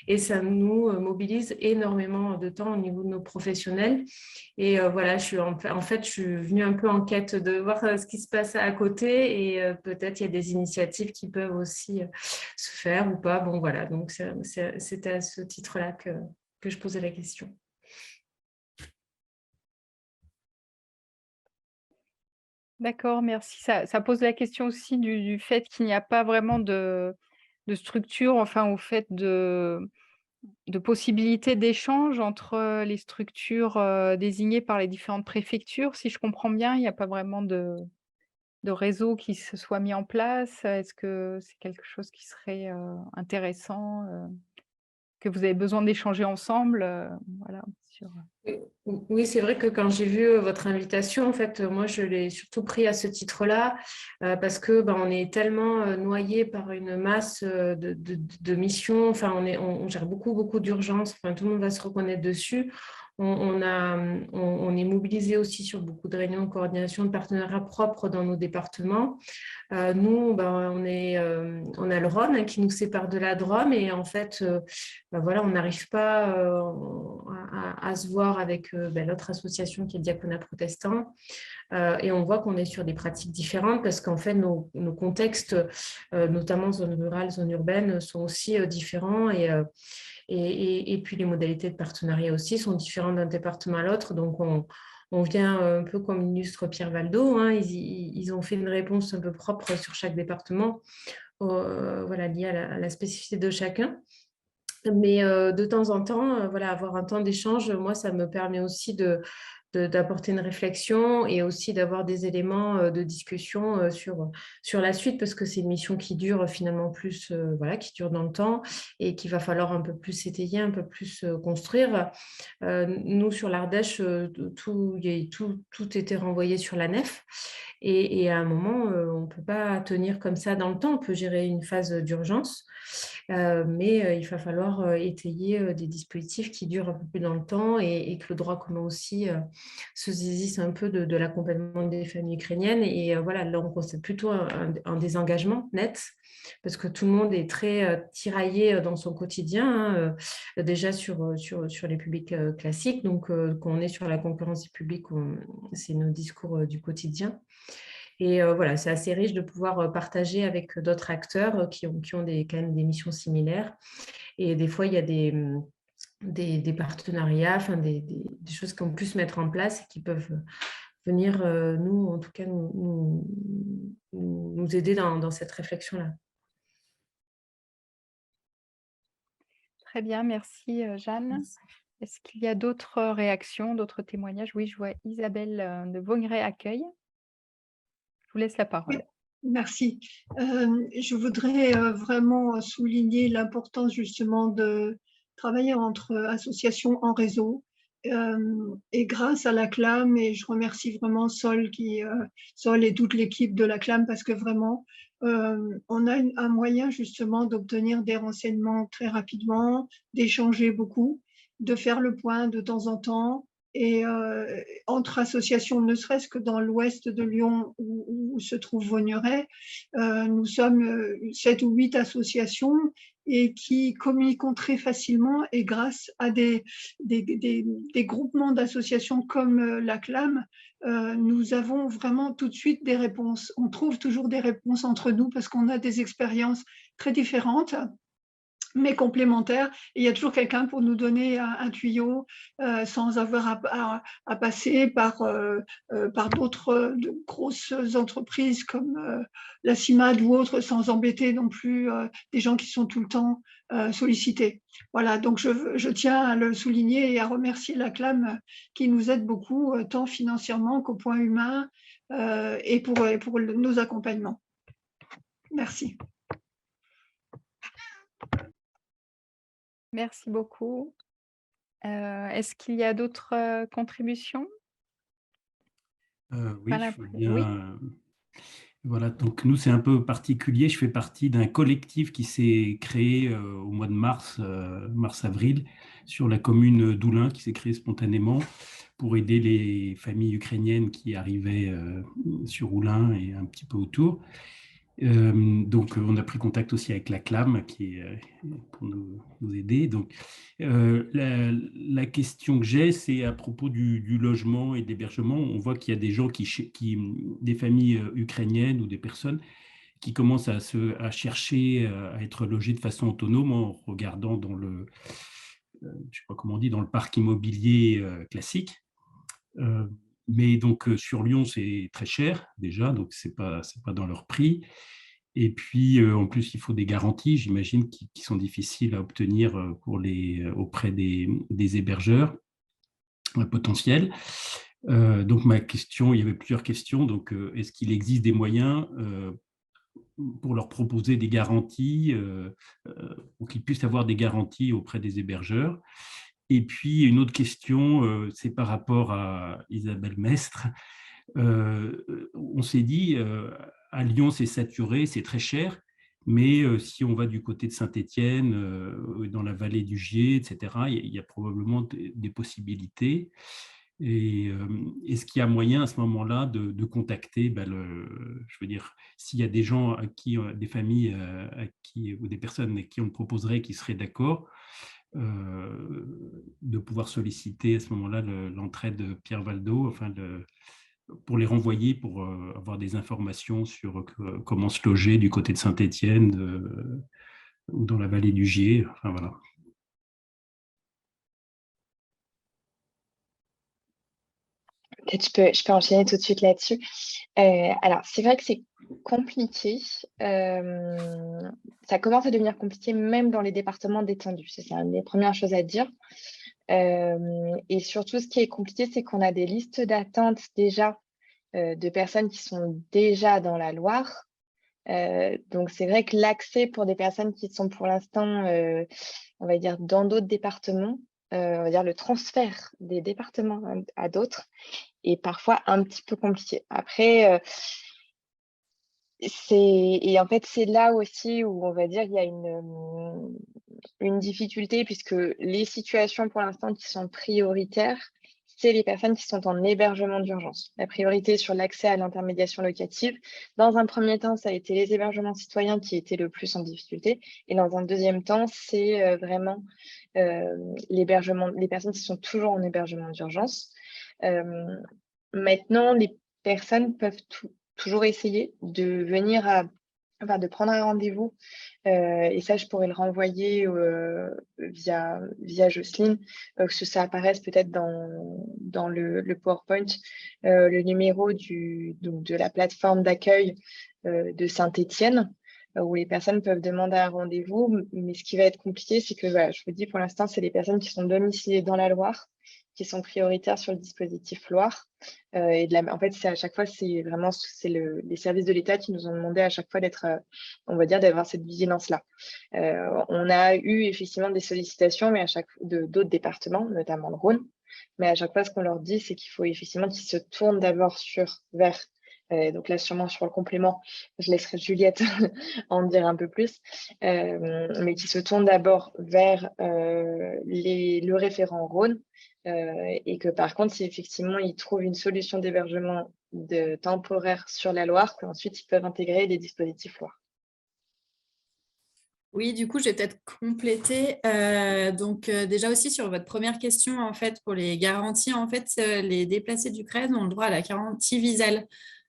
[SPEAKER 8] Et ça nous mobilise énormément de temps au niveau de nos professionnels. Et voilà, je suis venue un peu en quête de voir ce qui se passe à côté et peut-être il y a des initiatives qui peuvent aussi se faire ou pas. Bon, voilà, donc c'était à ce titre-là que je posais la question.
[SPEAKER 1] D'accord, merci. Ça pose la question aussi du fait qu'il n'y a pas vraiment de structure, enfin, au fait de possibilités d'échange entre les structures désignées par les différentes préfectures. Si je comprends bien, il n'y a pas vraiment de réseau qui se soit mis en place. Est-ce que c'est quelque chose qui serait intéressant, que vous avez besoin d'échanger ensemble, voilà, sur
[SPEAKER 8] Oui, c'est vrai que quand j'ai vu votre invitation, en fait, moi, je l'ai surtout pris à ce titre-là, parce que on est tellement noyé par une masse de missions. Enfin, on gère beaucoup d'urgences. Enfin, tout le monde va se reconnaître dessus. On est mobilisé aussi sur beaucoup de réunions de coordination de partenariats propres dans nos départements. Nous, on a le Rhône, hein, qui nous sépare de la Drôme, et en fait, voilà, on n'arrive pas à se voir avec l'autre association qui est le Diaconat protestant. Et on voit qu'on est sur des pratiques différentes parce qu'en fait, nos contextes, notamment zone rurale, zone urbaine, sont aussi différents. Et puis, les modalités de partenariat aussi sont différentes d'un département à l'autre. Donc, on vient un peu comme illustre Pierre Valdo, hein, ils ont fait une réponse un peu propre sur chaque département, voilà, liée à la spécificité de chacun. Mais de temps en temps, voilà, avoir un temps d'échange, moi, ça me permet aussi d'apporter une réflexion et aussi d'avoir des éléments de discussion sur la suite, parce que c'est une mission qui dure finalement plus, voilà, qui dure dans le temps et qu'il va falloir un peu plus étayer, un peu plus construire. Nous, sur l'Ardèche, tout était renvoyé sur la nef. Et à un moment, on ne peut pas tenir comme ça dans le temps. On peut gérer une phase d'urgence, mais il va falloir étayer des dispositifs qui durent un peu plus dans le temps et que le droit commun aussi se saisisse un peu de l'accompagnement des familles ukrainiennes. Et voilà, là, on constate plutôt un désengagement net, parce que tout le monde est très tiraillé dans son quotidien, hein, déjà sur les publics classiques. Donc, quand on est sur la concurrence du public, c'est nos discours du quotidien. Et voilà, c'est assez riche de pouvoir partager avec d'autres acteurs qui ont quand même des missions similaires. Et des fois, il y a des partenariats, enfin, des choses qu'on peut se mettre en place et qui peuvent venir, nous, en tout cas, nous aider dans cette réflexion-là.
[SPEAKER 1] Très bien, merci Jeanne. Est-ce qu'il y a d'autres réactions, d'autres témoignages? Oui, je vois Isabelle de Vaugneray Accueil. Je vous laisse la parole.
[SPEAKER 9] Oui, merci. Je voudrais vraiment souligner l'importance justement de travailler entre associations en réseau. Et grâce à la CLAM, et je remercie vraiment Sol et toute l'équipe de la CLAM, parce que vraiment, on a un moyen justement d'obtenir des renseignements très rapidement, d'échanger beaucoup, de faire le point de temps en temps. Et entre associations, ne serait-ce que dans l'ouest de Lyon où se trouve Vaugneray, nous sommes 7 ou 8 associations et qui communiquons très facilement, et grâce à des groupements d'associations comme la CLAM, nous avons vraiment tout de suite des réponses. On trouve toujours des réponses entre nous parce qu'on a des expériences très différentes, mais complémentaires. Et il y a toujours quelqu'un pour nous donner un tuyau sans avoir à passer par d'autres grosses entreprises comme la CIMAD ou autres, sans embêter non plus des gens qui sont tout le temps sollicités. Voilà, donc je tiens à le souligner et à remercier la CLAM qui nous aide beaucoup, tant financièrement qu'au point humain et pour nos accompagnements. Merci.
[SPEAKER 1] Merci beaucoup. Est-ce qu'il y a d'autres contributions?
[SPEAKER 10] Oui,
[SPEAKER 1] Voilà,
[SPEAKER 10] je veux bien.
[SPEAKER 1] oui.
[SPEAKER 10] Voilà, donc nous, c'est un peu particulier. Je fais partie d'un collectif qui s'est créé au mois de mars-avril, sur la commune d'Oulin, qui s'est créé spontanément pour aider les familles ukrainiennes qui arrivaient sur Oulin et un petit peu autour. Donc, on a pris contact aussi avec la CLAM pour nous aider. Donc, la question que j'ai, c'est à propos du logement et de l'hébergement. On voit qu'il y a des gens des familles ukrainiennes ou des personnes qui commencent à chercher à être logées de façon autonome en regardant dans je sais pas comment on dit, dans le parc immobilier classique. Mais donc sur Lyon, c'est très cher déjà, donc c'est pas dans leur prix. Et puis, en plus, il faut des garanties, j'imagine, qui sont difficiles à obtenir auprès des hébergeurs potentiels. Donc, ma question, il y avait plusieurs questions. Donc, est-ce qu'il existe des moyens pour leur proposer des garanties, pour qu'ils puissent avoir des garanties auprès des hébergeurs? Et puis, une autre question, c'est par rapport à Isabelle Mestre. On s'est dit, à Lyon, c'est saturé, c'est très cher, mais si on va du côté de Saint-Étienne, dans la vallée du Gier, etc., il y a probablement des possibilités. Et est-ce qu'il y a moyen à ce moment-là de contacter, je veux dire, s'il y a des gens à qui, des familles ou des personnes à qui on proposerait qui seraient d'accord, de pouvoir solliciter à ce moment-là l'entraide de Pierre Valdo, enfin pour les renvoyer, pour avoir des informations sur comment se loger du côté de Saint-Étienne ou dans la vallée du Gier. Enfin, voilà.
[SPEAKER 5] Peut-être je peux enchaîner tout de suite là-dessus. Alors, c'est vrai que c'est compliqué. Ça commence à devenir compliqué même dans les départements détendus. C'est une des premières choses à dire. Et surtout, ce qui est compliqué, c'est qu'on a des listes d'attente déjà de personnes qui sont déjà dans la Loire. Donc, c'est vrai que l'accès pour des personnes qui sont pour l'instant, on va dire, dans d'autres départements, on va dire le transfert des départements à d'autres est parfois un petit peu compliqué. Après, en fait, c'est là aussi où on va dire qu'il y a une difficulté, puisque les situations pour l'instant qui sont prioritaires, c'est les personnes qui sont en hébergement d'urgence. La priorité sur l'accès à l'intermédiation locative. Dans un premier temps, ça a été les hébergements citoyens qui étaient le plus en difficulté. Et dans un deuxième temps, c'est vraiment les personnes qui sont toujours en hébergement d'urgence. Maintenant, les personnes peuvent toujours essayer de venir de prendre un rendez-vous, et ça, je pourrais le renvoyer via Jocelyne, que ça apparaisse peut-être dans le PowerPoint, le numéro de la plateforme d'accueil de Saint-Étienne, où les personnes peuvent demander un rendez-vous. Mais ce qui va être compliqué, c'est que, voilà, je vous dis, pour l'instant, c'est les personnes qui sont domiciliées dans la Loire qui sont prioritaires sur le dispositif Loire. En fait, à chaque fois, c'est vraiment les services de l'État qui nous ont demandé à chaque fois d'être, on va dire, d'avoir cette vigilance-là. On a eu effectivement des sollicitations, mais d'autres départements, notamment le Rhône. Mais à chaque fois, ce qu'on leur dit, c'est qu'il faut effectivement qu'ils se tournent d'abord vers donc là, sûrement sur le complément, je laisserai Juliette en dire un peu plus, mais qui se tournent d'abord vers le référent Rhône, et que par contre, si effectivement ils trouvent une solution d'hébergement temporaire sur la Loire, qu'ensuite ils peuvent intégrer des dispositifs Loire.
[SPEAKER 3] Oui, du coup, je vais peut-être compléter. Déjà aussi sur votre première question, en fait, pour les garanties, en fait, les déplacés d'Ukraine ont le droit à la garantie Visale.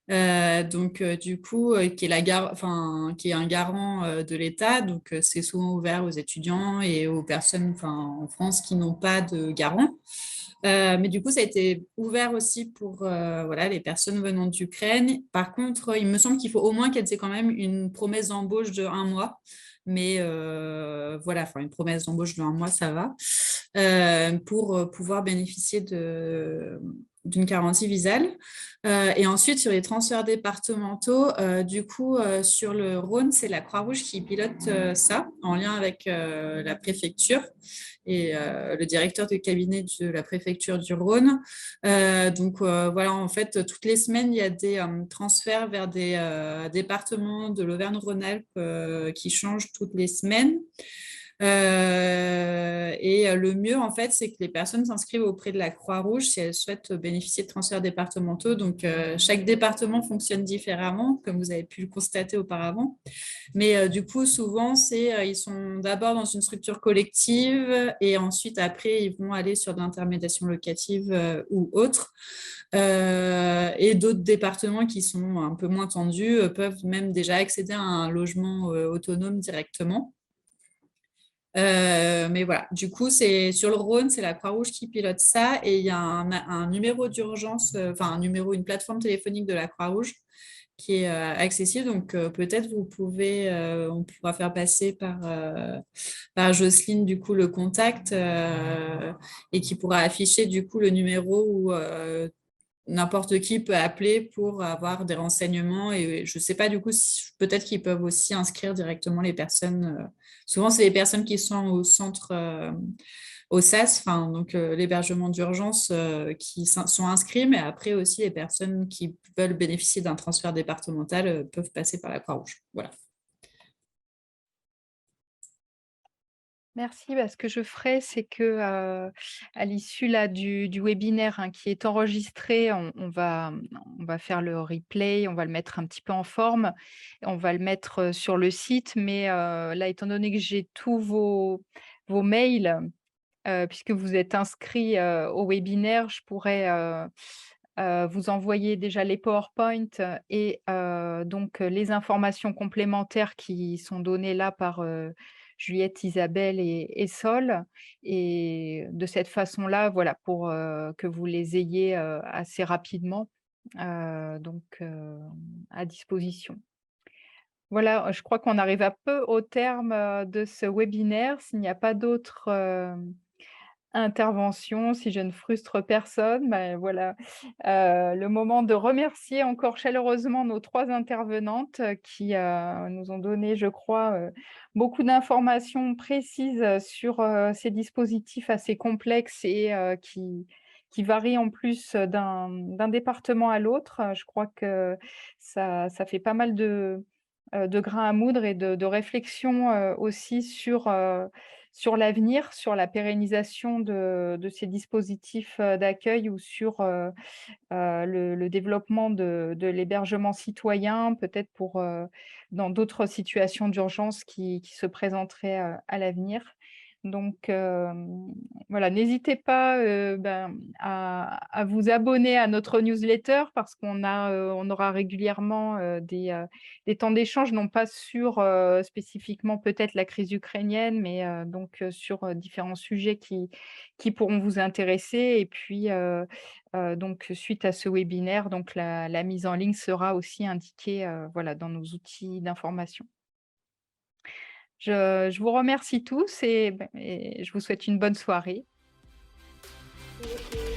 [SPEAKER 3] Du coup, qui est un garant de l'État. Donc, c'est souvent ouvert aux étudiants et aux personnes en France qui n'ont pas de garant. Mais du coup, ça a été ouvert aussi pour les personnes venant d'Ukraine. Par contre, il me semble qu'il faut au moins qu'elles aient quand même une promesse d'embauche de 1 mois. Mais une promesse d'embauche de 1 mois, ça va, pour pouvoir bénéficier d'une garantie Visale. Et ensuite, sur les transferts départementaux, sur le Rhône, c'est la Croix-Rouge qui pilote ça, en lien avec la préfecture et le directeur de cabinet de la préfecture du Rhône. En fait, toutes les semaines, il y a des transferts vers des départements de l'Auvergne-Rhône-Alpes qui changent toutes les semaines. Le mieux, en fait, c'est que les personnes s'inscrivent auprès de la Croix-Rouge si elles souhaitent bénéficier de transferts départementaux. Donc, chaque département fonctionne différemment, comme vous avez pu le constater auparavant. Mais du coup, souvent, ils sont d'abord dans une structure collective et ensuite, après, ils vont aller sur de l'intermédiation locative ou autre. Et d'autres départements qui sont un peu moins tendus peuvent même déjà accéder à un logement autonome directement. Mais voilà, du coup, c'est sur le Rhône, c'est la Croix-Rouge qui pilote ça et il y a un numéro d'urgence, une plateforme téléphonique de la Croix-Rouge qui est accessible. Donc, peut-être on pourra faire passer par Jocelyne, du coup, le contact et qui pourra afficher, du coup, le numéro où n'importe qui peut appeler pour avoir des renseignements. Et je ne sais pas, du coup, peut-être qu'ils peuvent aussi inscrire directement les personnes. Souvent, c'est les personnes qui sont au centre, au SAS, donc l'hébergement d'urgence qui sont inscrits, mais après aussi les personnes qui veulent bénéficier d'un transfert départemental peuvent passer par la Croix-Rouge. Voilà.
[SPEAKER 1] Merci. Ce que je ferai, c'est que à l'issue là du webinaire qui est enregistré, on va faire le replay, on va le mettre un petit peu en forme, on va le mettre sur le site. Mais là, étant donné que j'ai tous vos mails, puisque vous êtes inscrits au webinaire, je pourrais vous envoyer déjà les PowerPoint et donc les informations complémentaires qui sont données là par Juliette, Isabelle et Sol. Et de cette façon-là, voilà, pour que vous les ayez assez rapidement à disposition. Voilà, je crois qu'on arrive un peu au terme de ce webinaire. S'il n'y a pas d'autres interventions, si je ne frustre personne, voilà, le moment de remercier encore chaleureusement nos 3 intervenantes qui nous ont donné, je crois, beaucoup d'informations précises sur ces dispositifs assez complexes et qui varient en plus d'un département à l'autre. Je crois que ça fait pas mal de grains à moudre et de réflexion aussi sur l'avenir, sur la pérennisation de ces dispositifs d'accueil ou sur le développement de l'hébergement citoyen, peut-être pour dans d'autres situations d'urgence qui se présenteraient à l'avenir. Donc voilà, n'hésitez pas à vous abonner à notre newsletter parce on aura régulièrement des temps d'échange, non pas sur spécifiquement peut-être la crise ukrainienne, mais donc sur différents sujets qui pourront vous intéresser. Et puis donc suite à ce webinaire, donc la mise en ligne sera aussi indiquée voilà, dans nos outils d'information. Je vous remercie tous et je vous souhaite une bonne soirée.
[SPEAKER 7] Et